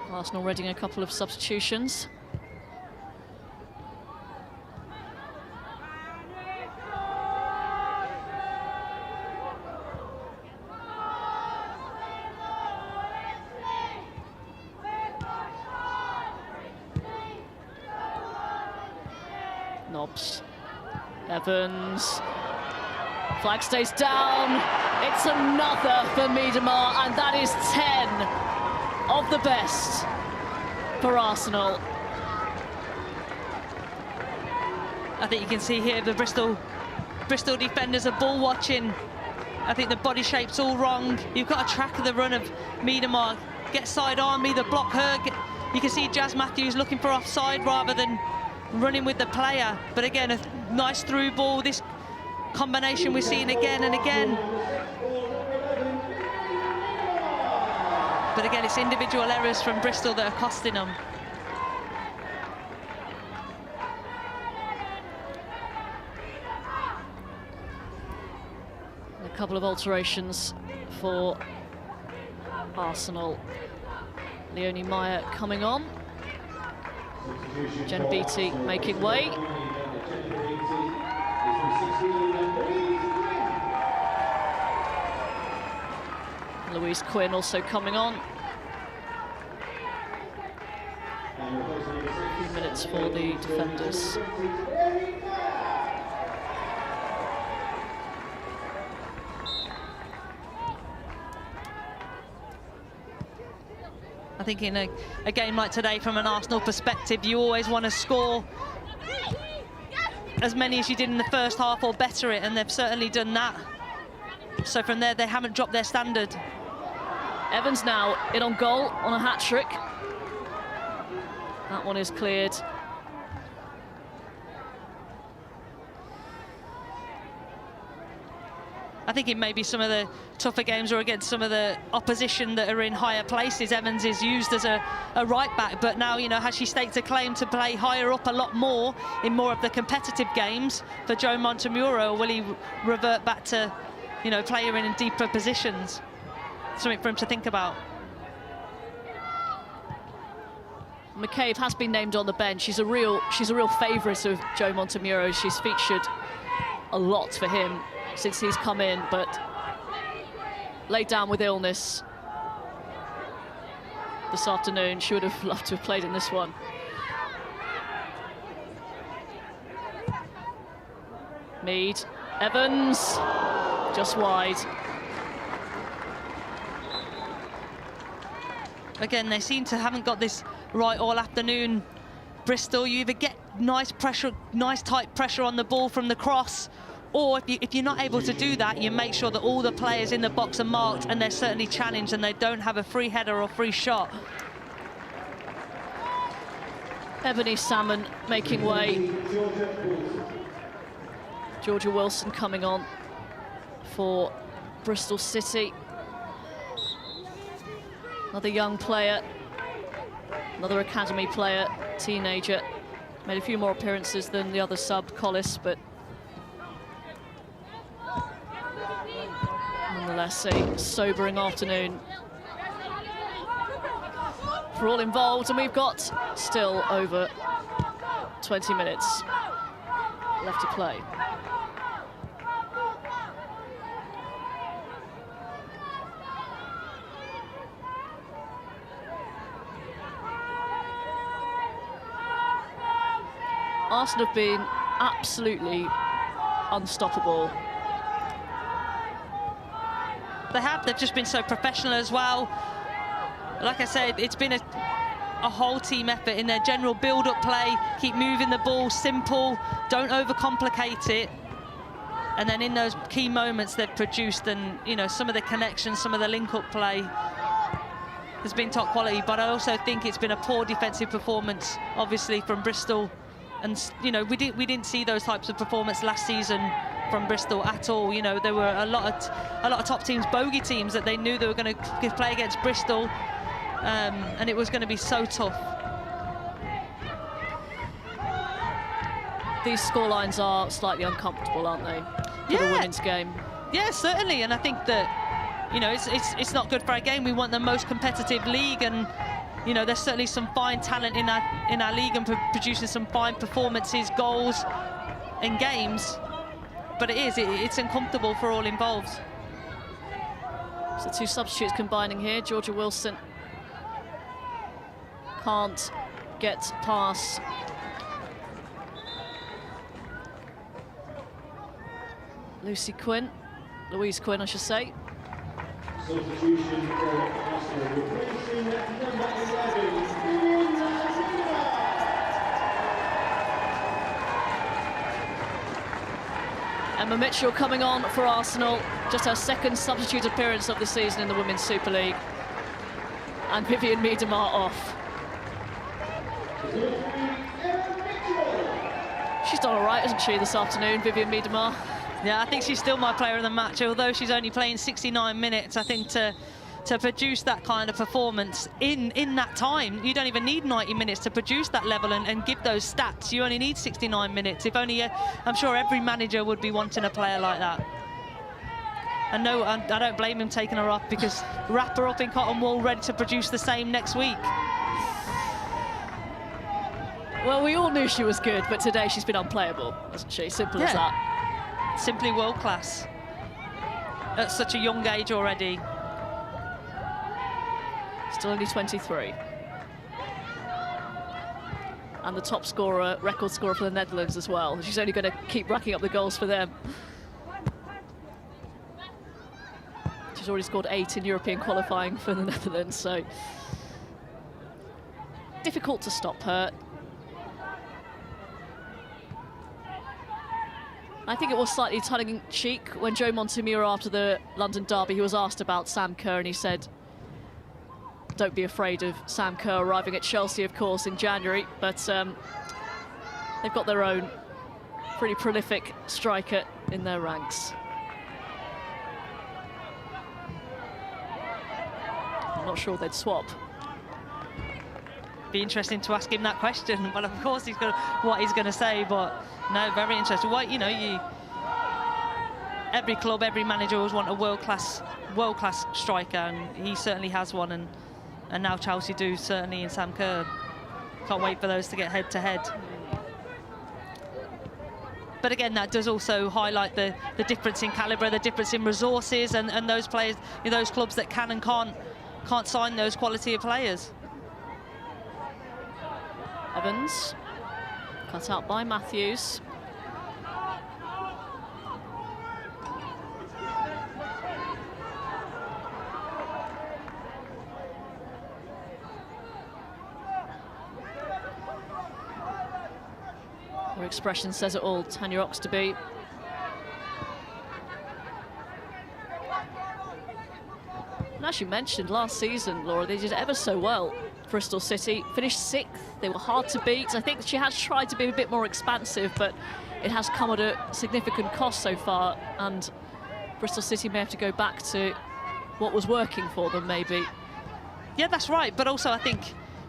S1: Arsenal readying a couple of substitutions. Nobbs, Evans, flag stays down, it's another for Miedemar, and that is 10 of the best for Arsenal.
S4: I think you can see here the Bristol defenders are ball watching. I think the body shape's all wrong. You've got to track the run of Miedemar, get sidearm, either block her. You can see Jazz Matthews looking for offside rather than running with the player. But again, a nice through ball. This combination we're seeing again and again. But again, it's individual errors from Bristol that are costing them.
S1: A couple of alterations for Arsenal. Leonie Meyer coming on. Jen Beattie making way. Louise Quinn also coming on. A few minutes for the defenders.
S4: I think in a game like today, from an Arsenal perspective, you always want to score as many as you did in the first half or better it, and they've certainly done that. So from there, they haven't dropped their standard.
S1: Evans now in on goal on a hat-trick. That one is cleared.
S4: I think in maybe some of the tougher games or against some of the opposition that are in higher places, Evans is used as a right back, but now, has she staked a claim to play higher up a lot more in more of the competitive games for Joe Montemuro, or will he revert back to, play her in deeper positions? Something for him to think about.
S1: McCabe has been named on the bench. She's a real favourite of Joe Montemuro. She's featured a lot for him since he's come in, but laid down with illness this afternoon. She would have loved to have played in this one. Mead, Evans, just wide.
S4: Again, they seem to haven't got this right all afternoon. Bristol, you either get nice pressure, nice tight pressure on the ball from the cross, or if you're not able to do that, you make sure that all the players in the box are marked and they're certainly challenged and they don't have a free header or free shot.
S1: Ebony Salmon making way. Georgia Wilson coming on for Bristol City. Another young player, another academy player, teenager. Made a few more appearances than the other sub, Collis, but nonetheless a sobering afternoon for all involved, and we've got still over 20 minutes left to play. Arsenal have been absolutely unstoppable.
S4: They have. They've just been so professional as well. Like I said, it's been a whole team effort in their general build-up play. Keep moving the ball, simple, don't overcomplicate it. And then in those key moments they've produced, and you know, some of the connections, some of the link-up play has been top quality. But I also think it's been a poor defensive performance, obviously, from Bristol. And you know, we didn't see those types of performance last season from Bristol at all. You know, there were a lot of top teams, bogey teams, that they knew they were going to play against Bristol, and it was going to be so tough.
S1: These scorelines are slightly uncomfortable, aren't they, for the women's game? Yeah,
S4: certainly. And I think that, you know, it's not good for our game. We want the most competitive league, and you know, there's certainly some fine talent in our league and producing some fine performances, goals in games. But it's uncomfortable for all involved.
S1: So two substitutes combining here. Georgia Wilson can't get past Louise Quinn, I should say.
S8: Substitution for Arsenal, replacing number 11,
S1: Emma Mitchell coming on for Arsenal, just her second substitute appearance of the season in the Women's Super League. And Vivian Miedemar off. She's done all right, hasn't she, this afternoon, Vivian Miedemar?
S4: Yeah, I think she's still my player of the match, although she's only playing 69 minutes. I think to produce that kind of performance in that time, you don't even need 90 minutes to produce that level and give those stats. You only need 69 minutes. If only, I'm sure every manager would be wanting a player like that. And no, I don't blame him taking her off, because wrap her up in cotton wool, ready to produce the same next week.
S1: Well, we all knew she was good, but today she's been unplayable, hasn't she? Simple as that.
S4: Simply world class at such a young age already.
S1: Still only 23. And the top scorer, record scorer for the Netherlands as well. She's only going to keep racking up the goals for them. She's already scored 8 in European qualifying for the Netherlands, so difficult to stop her. I think it was slightly tongue-in-cheek when Joe Montemurro, after the London derby, he was asked about Sam Kerr, and he said, don't be afraid of Sam Kerr arriving at Chelsea, of course, in January, but they've got their own pretty prolific striker in their ranks. I'm not sure they'd swap.
S4: Be interesting to ask him that question. Well, of course, what he's going to say, but no, very interesting. Well, you know, every club, every manager always want a world-class striker, and he certainly has one, and now Chelsea do, certainly, in Sam Kerr. Can't wait for those to get head-to-head. But again, that does also highlight the difference in calibre, the difference in resources, and those players, you know, those clubs that can and can't sign those quality of players.
S1: Evans, cut out by Matthews. Her expression says it all, Tanya Oxtoby. And as you mentioned, last season, Laura, they did ever so well. Bristol City finished 6th. They were hard to beat. I think she has tried to be a bit more expansive, but it has come at a significant cost so far. And Bristol City may have to go back to what was working for them, maybe.
S4: Yeah, that's right. But also, I think,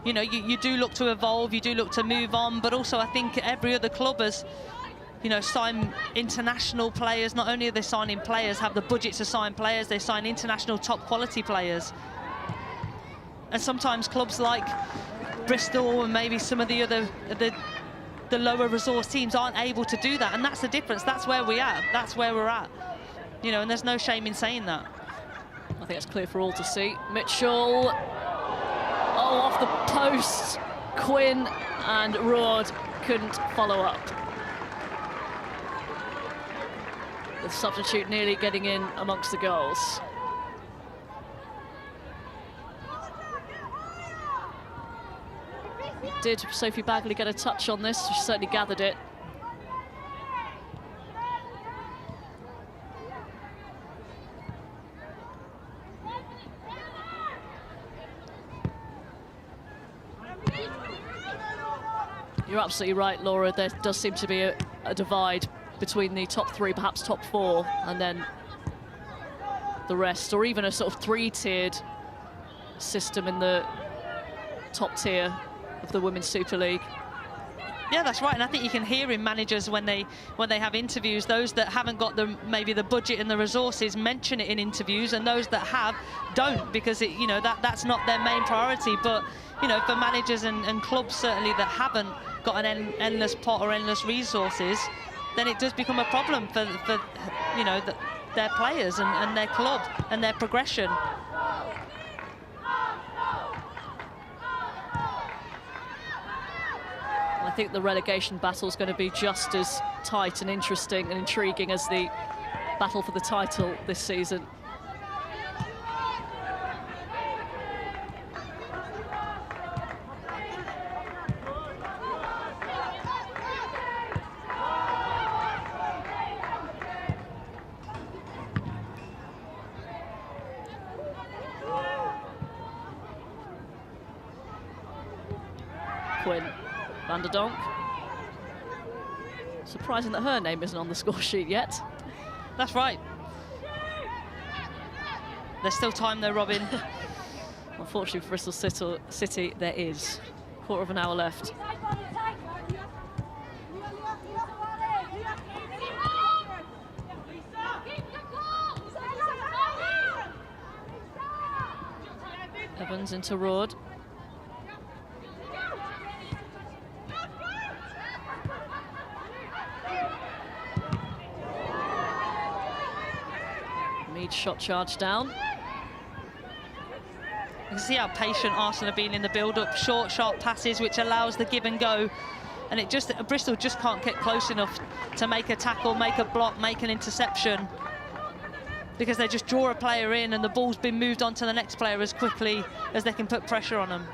S4: you know, you do look to evolve, you do look to move on. But also, I think every other club has, you know, sign international players. Not only are they signing players, have the budget to sign players, they sign international top quality players. And sometimes clubs like Bristol and maybe some of the other the lower resource teams aren't able to do that, and that's the difference. That's where we are. That's where we're at. You know, and there's no shame in saying that.
S1: I think it's clear for all to see. Mitchell, oh, off the post. Quinn and Roord couldn't follow up. The substitute nearly getting in amongst the goals. Did Sophie Bagley get a touch on this? She certainly gathered it. You're absolutely right, Laura. There does seem to be a divide between the top three, perhaps top four, and then the rest, or even a sort of three-tiered system in the top tier of the Women's Super League.
S4: Yeah, that's right, and I think you can hear in managers when they have interviews, those that haven't got maybe the budget and the resources mention it in interviews, and those that have don't, because you know, that's not their main priority. But you know, for managers and clubs certainly that haven't got an endless pot or endless resources, then it does become a problem for you know, their players and their club and their progression.
S1: I think the relegation battle is going to be just as tight and interesting and intriguing as the battle for the title this season. Quinn van der Donk. Surprising that her name isn't on the score sheet yet.
S4: That's right. There's still time though, Robin.
S1: Unfortunately for Bristol City, there is. Quarter of an hour left. Evans into Roord. Shot charge down.
S4: You can see how patient Arsenal have been in the build-up. Short, sharp passes, which allows the give and go. And it just, Bristol just can't get close enough to make a tackle, make a block, make an interception. Because they just draw a player in and the ball's been moved on to the next player as quickly as they can put pressure on them.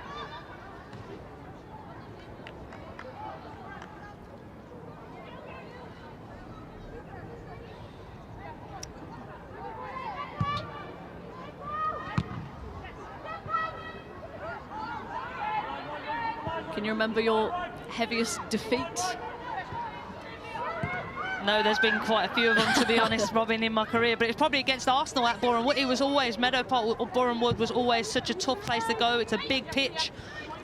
S1: Can you remember your heaviest defeat?
S4: No, there's been quite a few of them, to be honest, Robin, in my career. But it's probably against Arsenal at Boreham Wood. It was always, Meadow Park or Boreham Wood was always such a tough place to go. It's a big pitch.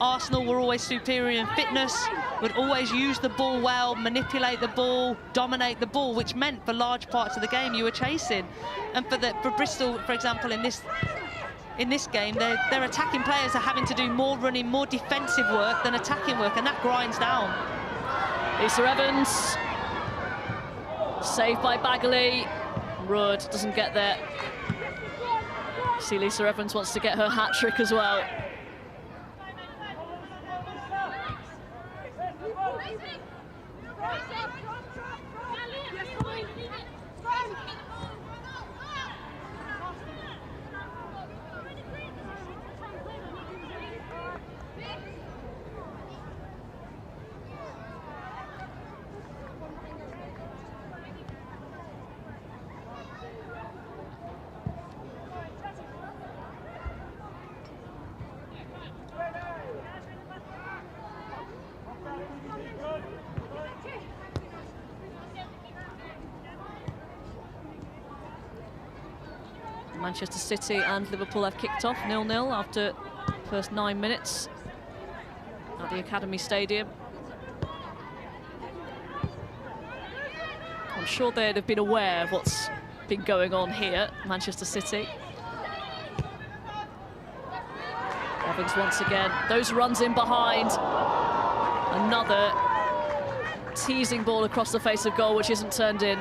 S4: Arsenal were always superior in fitness, would always use the ball well, manipulate the ball, dominate the ball, which meant for large parts of the game you were chasing. And for Bristol, for example, in this game, their attacking players are having to do more running, more defensive work than attacking work, and that grinds down.
S1: Lisa Evans, saved by Bagley. Roord doesn't get there. See, Lisa Evans wants to get her hat-trick as well. Manchester City and Liverpool have kicked off 0-0 after the first 9 minutes at the Academy Stadium. I'm sure they'd have been aware of what's been going on here, Manchester City. Evans once again, those runs in behind. Another teasing ball across the face of goal, which isn't turned in.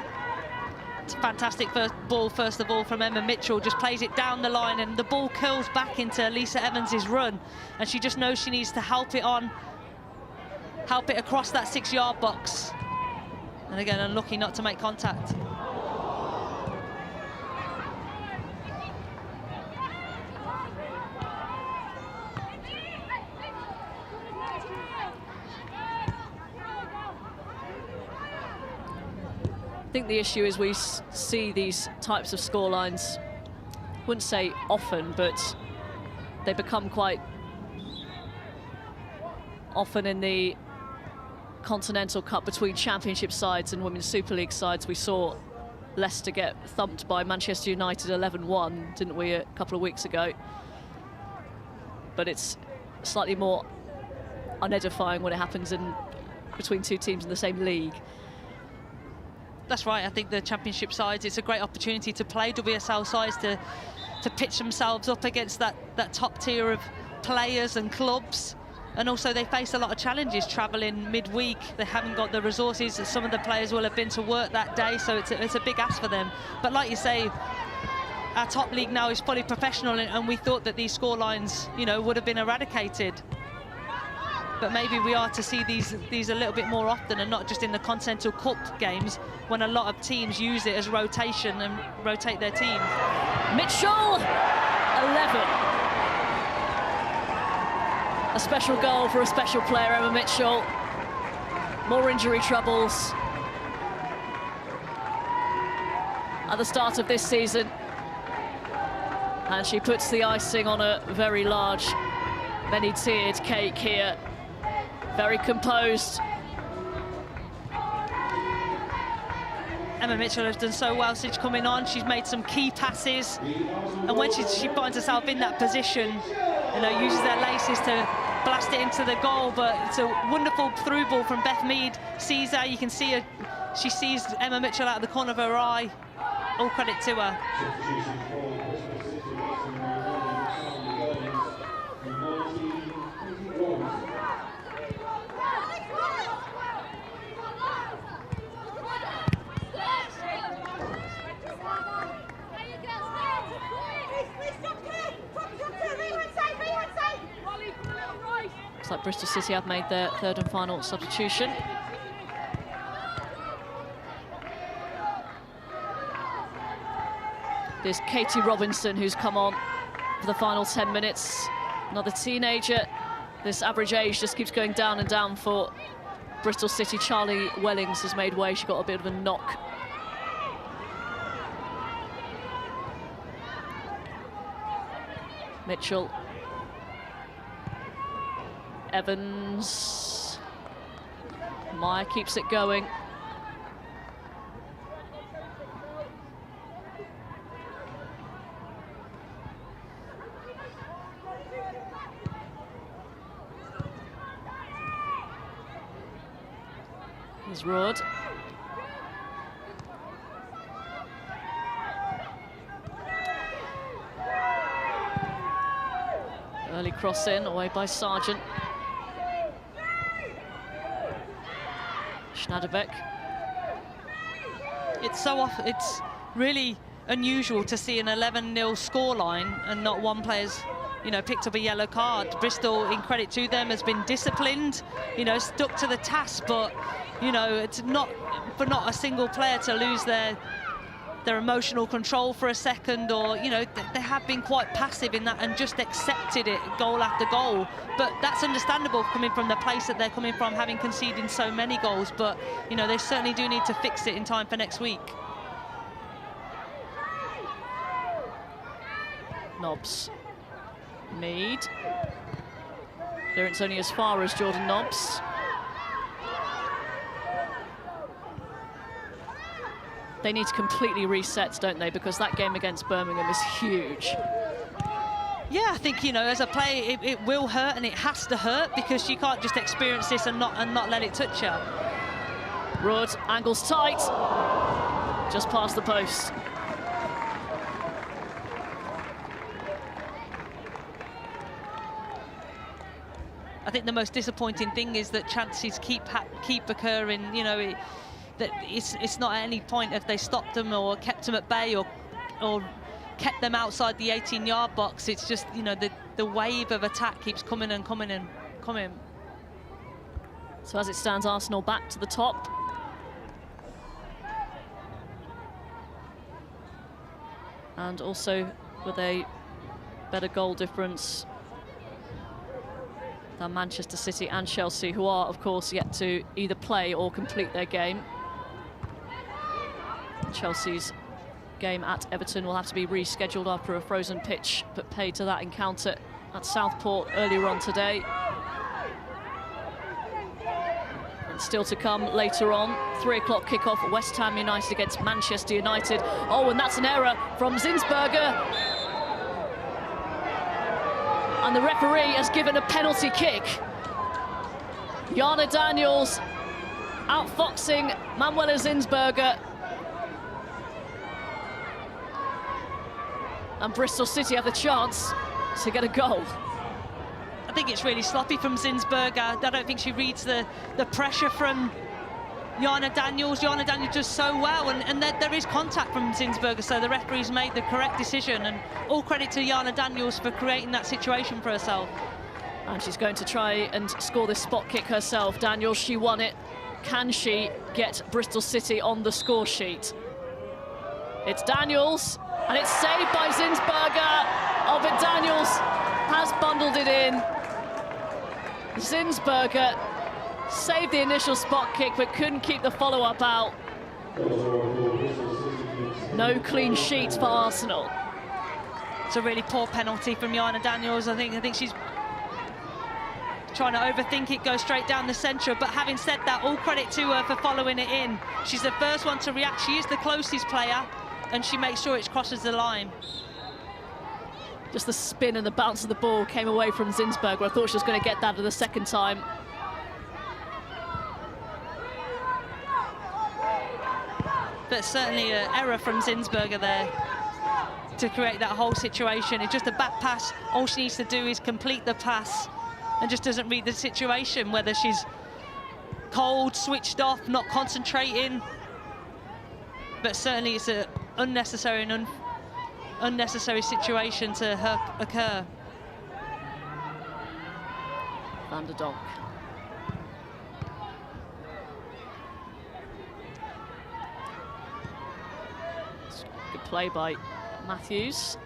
S4: It's a fantastic first ball, first of all, from Emma Mitchell. Just plays it down the line, and the ball curls back into Lisa Evans's run. And she just knows she needs to help it across that 6-yard box. And again, unlucky not to make contact.
S1: I think the issue is we see these types of scorelines, wouldn't say often, but they become quite often in the Continental Cup between Championship sides and Women's Super League sides. We saw Leicester get thumped by Manchester United 11-1, didn't we, a couple of weeks ago? But it's slightly more unedifying when it happens between two teams in the same league.
S4: That's right. I think the Championship sides, it's a great opportunity to play WSL sides to pitch themselves up against that top tier of players and clubs. And also they face a lot of challenges travelling midweek. They haven't got the resources. Some of the players will have been to work that day, so it's a big ask for them. But like you say, our top league now is fully professional, and we thought that these scorelines, you know, would have been eradicated. But maybe we are to see these a little bit more often, and not just in the Continental Cup games when a lot of teams use it as rotation and rotate their teams.
S1: Mitchell, 11. A special goal for a special player, Emma Mitchell. More injury troubles at the start of this season. And she puts the icing on a very large, many-tiered cake here. Very composed.
S4: Emma Mitchell has done so well since coming on. She's made some key passes, and when she finds herself in that position, you know, uses their laces to blast it into the goal. But it's a wonderful through ball from Beth Mead. Sees her, you can see her. She sees Emma Mitchell out of the corner of her eye. All credit to her.
S1: Looks like Bristol City have made their third and final substitution. There's Katie Robinson, who's come on for the final 10 minutes. Another teenager. This average age just keeps going down and down for Bristol City. Charlie Wellings has made way. She got a bit of a knock. Mitchell. Evans. Meyer keeps it going. Here's Rood. Early cross in, away by Sargent. Schnaderbeck.
S4: It's really unusual to see an 11-0 scoreline and not one player's, you know, picked up a yellow card. Bristol, in credit to them, has been disciplined, you know, stuck to the task, but, you know, it's not for not a single player to lose their emotional control for a second, or, you know, they have been quite passive in that and just accepted it goal after goal. But that's understandable coming from the place that they're coming from, having conceded so many goals. But, you know, they certainly do need to fix it in time for next week.
S1: Nobbs. Mead. Clearance only as far as Jordan Nobbs. They need to completely reset, don't they? Because that game against Birmingham is huge.
S4: Yeah, I think, you know, as a player, it will hurt, and it has to hurt, because you can't just experience this and not let it touch you.
S1: Rood angles tight, just past the post.
S4: I think the most disappointing thing is that chances keep occurring. You know, that it's not at any point if they stopped them or kept them at bay or kept them outside the 18-yard box. It's just, you know, the wave of attack keeps coming and coming and coming.
S1: So as it stands, Arsenal back to the top. And also with a better goal difference than Manchester City and Chelsea, who are, of course, yet to either play or complete their game. Chelsea's game at Everton will have to be rescheduled after a frozen pitch, but paid to that encounter at Southport earlier on today. And still to come later on, 3 o'clock kickoff, West Ham United against Manchester United. Oh, and that's an error from Zinsberger. And the referee has given a penalty kick. Jana Daniels outfoxing Manuela Zinsberger. And Bristol City have the chance to get a goal.
S4: I think it's really sloppy from Zinsberger. I don't think she reads the pressure from Jana Daniels. Jana Daniels does so well, and there is contact from Zinsberger, so the referee's made the correct decision, and all credit to Jana Daniels for creating that situation for herself.
S1: And she's going to try and score this spot kick herself. Daniels, she won it. Can she get Bristol City on the score sheet? It's Daniels, and it's saved by Zinsberger. Oh, but Daniels has bundled it in. Zinsberger saved the initial spot kick, but couldn't keep the follow-up out. No clean sheet for Arsenal.
S4: It's a really poor penalty from Jana Daniels. I think she's trying to overthink it, go straight down the centre. But having said that, all credit to her for following it in. She's the first one to react. She is the closest player, and she makes sure it crosses the line.
S1: Just the spin and the bounce of the ball came away from Zinsberger. I thought she was going to get that the second time.
S4: But certainly an error from Zinsberger there to create that whole situation. It's just a back pass. All she needs to do is complete the pass, and just doesn't read the situation, whether she's cold, switched off, not concentrating. But certainly it's an unnecessary and unnecessary situation to occur.
S1: Van der Donk. Good play by Matthews.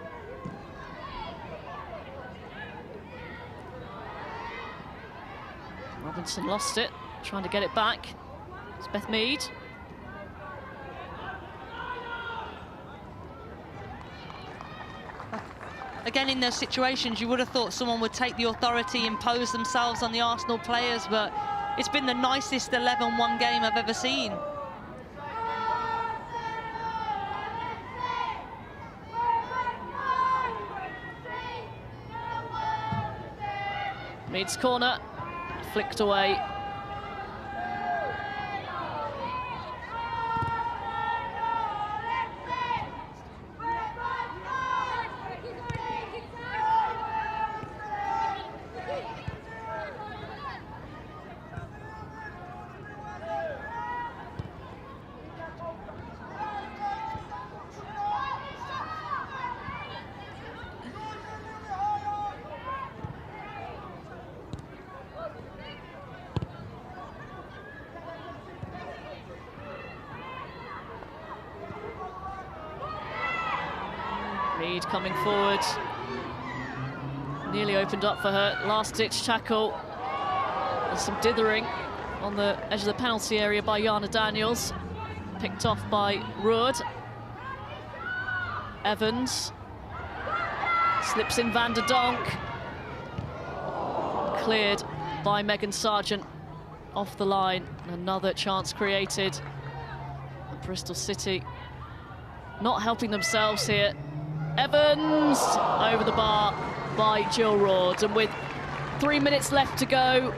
S1: Robinson lost it, trying to get it back. It's Beth Mead.
S4: Again, in those situations, you would have thought someone would take the authority, impose themselves on the Arsenal players, but it's been the nicest 11-1 game I've ever seen.
S1: Mead's corner, flicked away. Mead coming forward. Nearly opened up for her. Last-ditch tackle. There's some dithering on the edge of the penalty area by Jana Daniels. Picked off by Rood. Evans. Slips in Van der Donk. Cleared by Megan Sargent off the line. Another chance created. Bristol City not helping themselves here. Evans over the bar by Jill Rord, and with 3 minutes left to go,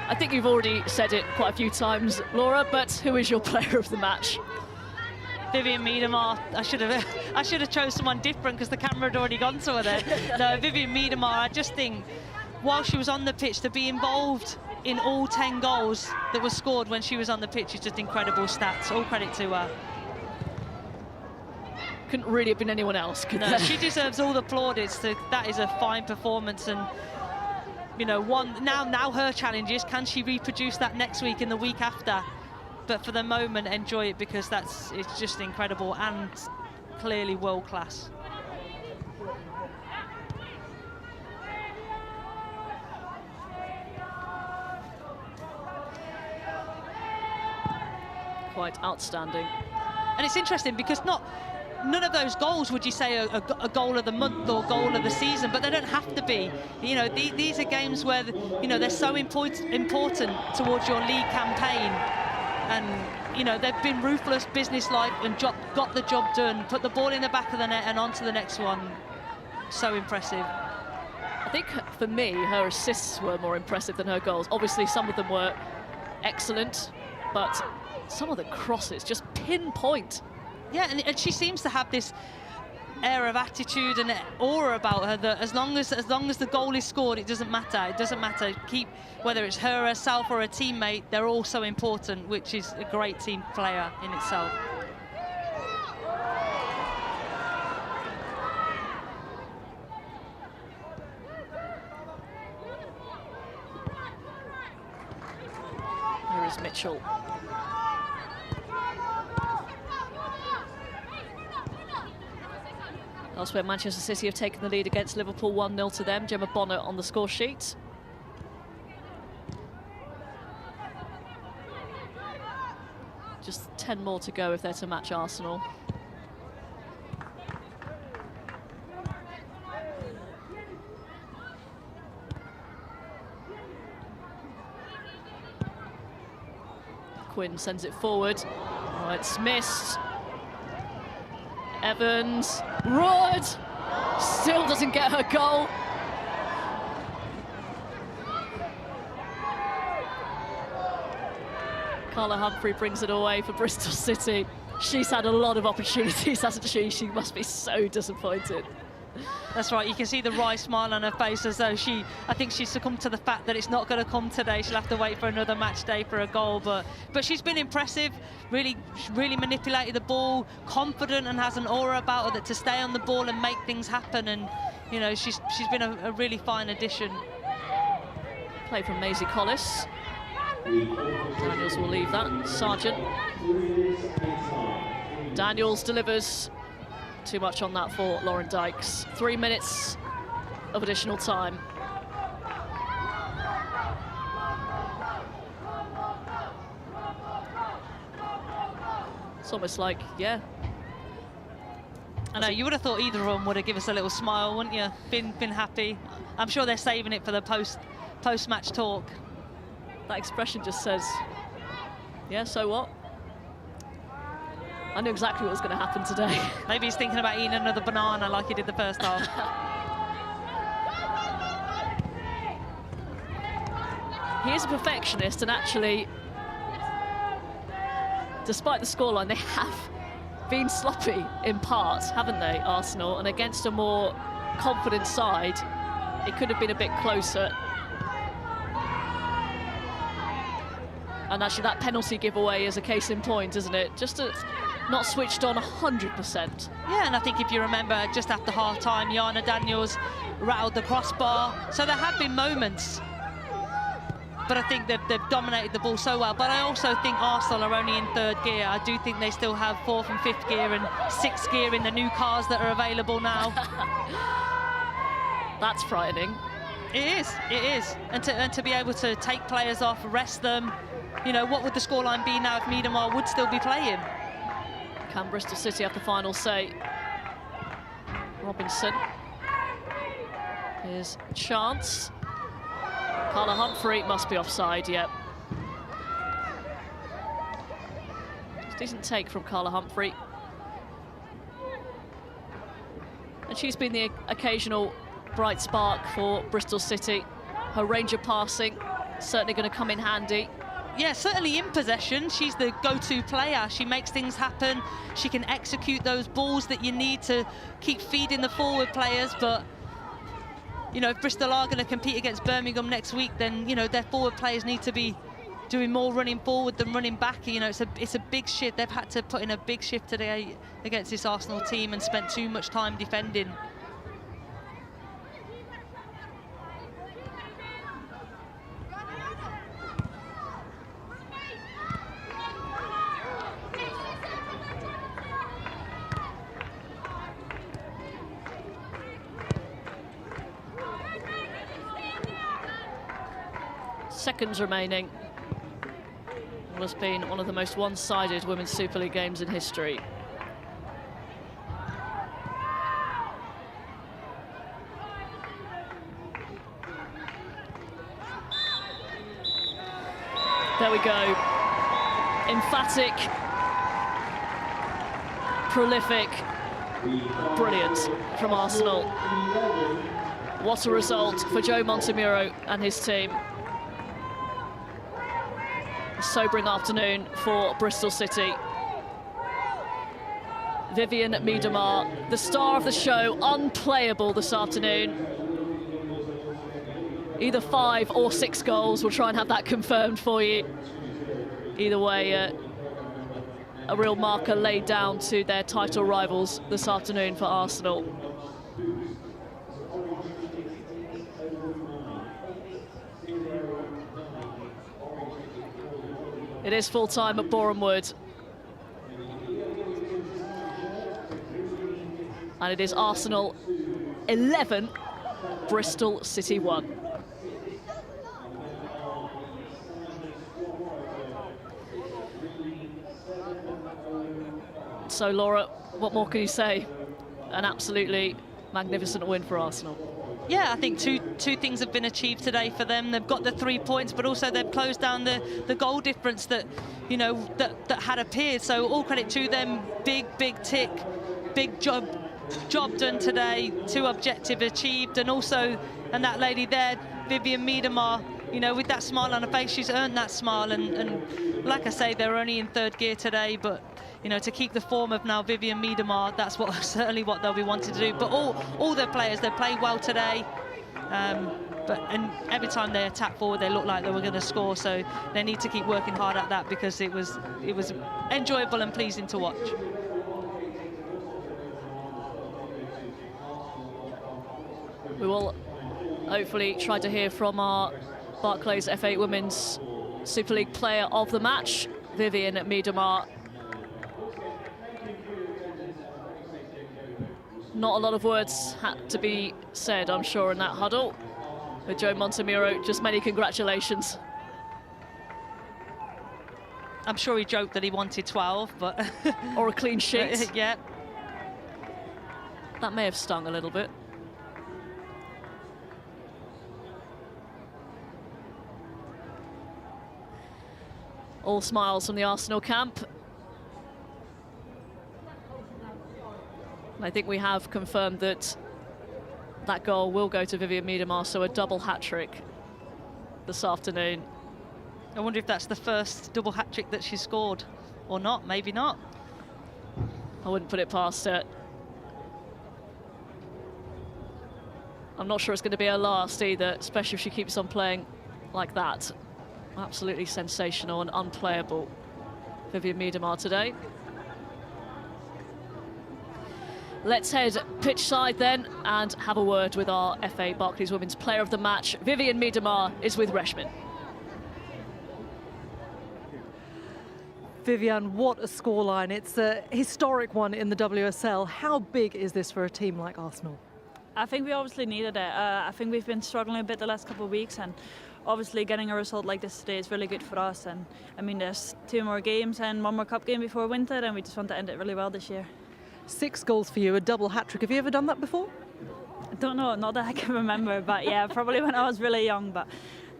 S1: I think you've already said it quite a few times, Laura, but who is your player of the match?
S4: Vivianne Miedema. I should have chose someone different because the camera had already gone to her there. No, Vivianne Miedema, I just think while she was on the pitch, to be involved in all 10 goals that were scored when she was on the pitch is just incredible stats. All credit to her.
S1: Couldn't really have been anyone else, could
S4: No, she deserves all the plaudits. That is a fine performance, and you know, now her challenge is, can she reproduce that next week and the week after? But for the moment, enjoy it, because it's just incredible and clearly world class.
S1: Quite outstanding.
S4: And it's interesting because none of those goals would you say are a goal of the month or goal of the season, but they don't have to be. You know, these are games where, you know, they're so important towards your league campaign. And, you know, they've been ruthless, businesslike, and got the job done, put the ball in the back of the net and on to the next one. So impressive.
S1: I think, for me, her assists were more impressive than her goals. Obviously, some of them were excellent, but some of the crosses just pinpoint.
S4: Yeah, and she seems to have this air of attitude and aura about her that as long as the goal is scored, it doesn't matter. It doesn't matter. Whether it's her, herself, or a teammate, they're all so important, which is a great team player in itself.
S1: Here is Mitchell. Elsewhere, Manchester City have taken the lead against Liverpool 1-0 to them. Gemma Bonner on the score sheet. Just 10 more to go if they're to match Arsenal. Quinn sends it forward. Oh, it's missed. Evans, Rord, still doesn't get her goal. Carla Humphrey brings it away for Bristol City. She's had a lot of opportunities, hasn't she? She must be so disappointed.
S4: That's right, you can see the wry smile on her face, as though I think she's succumbed to the fact that it's not going to come today. She'll have to wait for another match day for a goal, but she's been impressive, really manipulated the ball, confident, and has an aura about her that to stay on the ball and make things happen, and you know, she's been a really fine addition.
S1: Play from Maisie Collis. Daniels will leave that. Sargent. Daniels delivers. Too much on that for Lauren Dykes. 3 minutes of additional time. It's almost like, yeah.
S4: I know, you would have thought either of them would have given us a little smile, wouldn't you? Been happy. I'm sure they're saving it for the post-match talk.
S1: That expression just says, yeah, so what? I knew exactly what was going to happen today.
S4: Maybe he's thinking about eating another banana like he did the first half.
S1: He is a perfectionist, and actually, despite the scoreline, they have been sloppy in part, haven't they, Arsenal? And against a more confident side, it could have been a bit closer. And actually, that penalty giveaway is a case in point, isn't it? Just not switched on 100%.
S4: Yeah, and I think if you remember, just after half-time, Jana Daniels rattled the crossbar. So there have been moments, but I think they've dominated the ball so well. But I also think Arsenal are only in third gear. I do think they still have fourth and fifth gear and sixth gear in the new cars that are available now.
S1: That's frightening.
S4: It is. And to be able to take players off, rest them, you know, what would the scoreline be now if Miedema would still be playing?
S1: Can Bristol City have the final say? Robinson. Here's a chance. Carla Humphrey must be offside, yep. Decent take from Carla Humphrey. And she's been the occasional bright spark for Bristol City. Her range of passing certainly going to come in handy.
S4: Yeah, certainly in possession, she's the go-to player. She makes things happen. She can execute those balls that you need to keep feeding the forward players. But, you know, if Bristol are going to compete against Birmingham next week, then, you know, their forward players need to be doing more running forward than running back. You know, it's a big shift. They've had to put in a big shift today against this Arsenal team and spent too much time defending.
S1: Seconds remaining. What has been one of the most one-sided Women's Super League games in history. There we go. Emphatic, prolific, brilliant from Arsenal. What a result for Joe Montemuro and his team. A sobering afternoon for Bristol City. Vivianne Miedema, the star of the show, unplayable this afternoon. Either 5 or 6 goals. We'll try and have that confirmed for you. Either way, a real marker laid down to their title rivals this afternoon for Arsenal. It is full-time at Boreham Wood. And it is Arsenal 11, Bristol City 1. So, Laura, what more can you say? An absolutely magnificent win for Arsenal.
S4: Yeah, I think two things have been achieved today for them. They've got the 3 points, but also they've closed down the goal difference that, you know, that had appeared. So all credit to them. Big tick, big job done today. 2 objectives achieved, and also, and that lady there, Vivianne Miedema, you know, with that smile on her face, she's earned that smile. And like I say, they're only in 3rd gear today, but, you know, to keep the form of now Vivianne Miedema, that's certainly what they'll be wanting to do. But all their players, they played well today. And every time they attack forward, they look like they were going to score. So they need to keep working hard at that, because it was enjoyable and pleasing to watch.
S1: We will hopefully try to hear from our Barclays F8 Women's Super League player of the match, Vivianne Miedema. Not a lot of words had to be said, I'm sure, in that huddle. With Joe Montemuro, just many congratulations.
S4: I'm sure he joked that he wanted 12, but...
S1: or a clean sheet.
S4: Yeah.
S1: That may have stung a little bit. All smiles from the Arsenal camp. And I think we have confirmed that that goal will go to Vivianne Miedema, so a double hat-trick this afternoon.
S4: I wonder if that's the first double hat-trick that she's scored, or not, maybe not.
S1: I wouldn't put it past her. I'm not sure it's going to be her last either, especially if she keeps on playing like that. Absolutely sensational and unplayable, Vivianne Miedema today. Let's head pitch side then and have a word with our FA Barclays Women's Player of the Match. Vivianne Miedema is with Reshman.
S6: Vivianne, what a scoreline. It's a historic one in the WSL. How big is this for a team like Arsenal?
S9: I think we obviously needed it. I think we've been struggling a bit the last couple of weeks, and obviously getting a result like this today is really good for us. And I mean, there's 2 more games and 1 more cup game before winter, and we just want to end it really well this year.
S6: 6 goals for you, a double hat-trick. Have you ever done that before?
S9: I don't know, not that I can remember, but yeah, probably when I was really young. But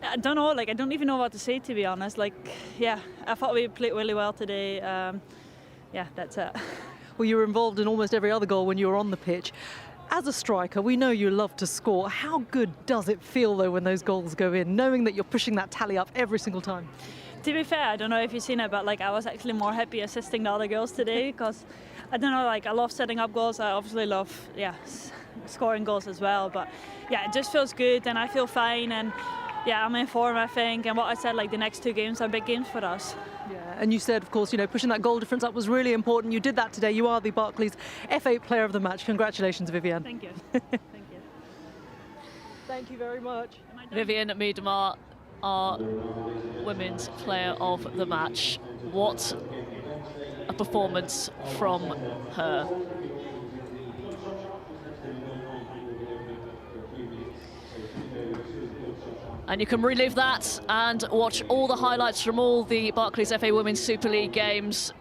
S9: I don't know, like, I don't even know what to say, to be honest. Like, yeah, I thought we played really well today. Yeah, that's it.
S6: Well, you were involved in almost every other goal when you were on the pitch. As a striker, we know you love to score. How good does it feel, though, when those goals go in, knowing that you're pushing that tally up every single time?
S9: To be fair, I don't know if you've seen it, but like I was actually more happy assisting the other girls today because I don't know, like I love setting up goals. I obviously love, scoring goals as well. But yeah, it just feels good and I feel fine and yeah, I'm in form, I think. And what I said, like the next 2 games are big games for us.
S6: Yeah, and you said, of course, pushing that goal difference up was really important. You did that today. You are the Barclays F8 Player of the Match. Congratulations, Vivianne.
S9: Thank you. Thank you.
S6: Thank you very much.
S1: Vivianne Miedema, our Women's Player of the Match. What a performance from her. And you can relive that and watch all the highlights from all the Barclays FA Women's Super League games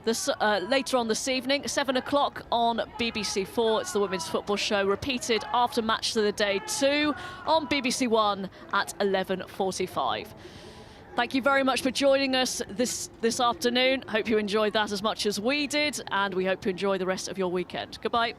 S1: later on this evening, 7 o'clock on BBC 4. It's the Women's Football Show, repeated after Match of the Day 2 on BBC 1 at 11:45. Thank you very much for joining us this afternoon. Hope you enjoyed that as much as we did, and we hope you enjoy the rest of your weekend. Goodbye.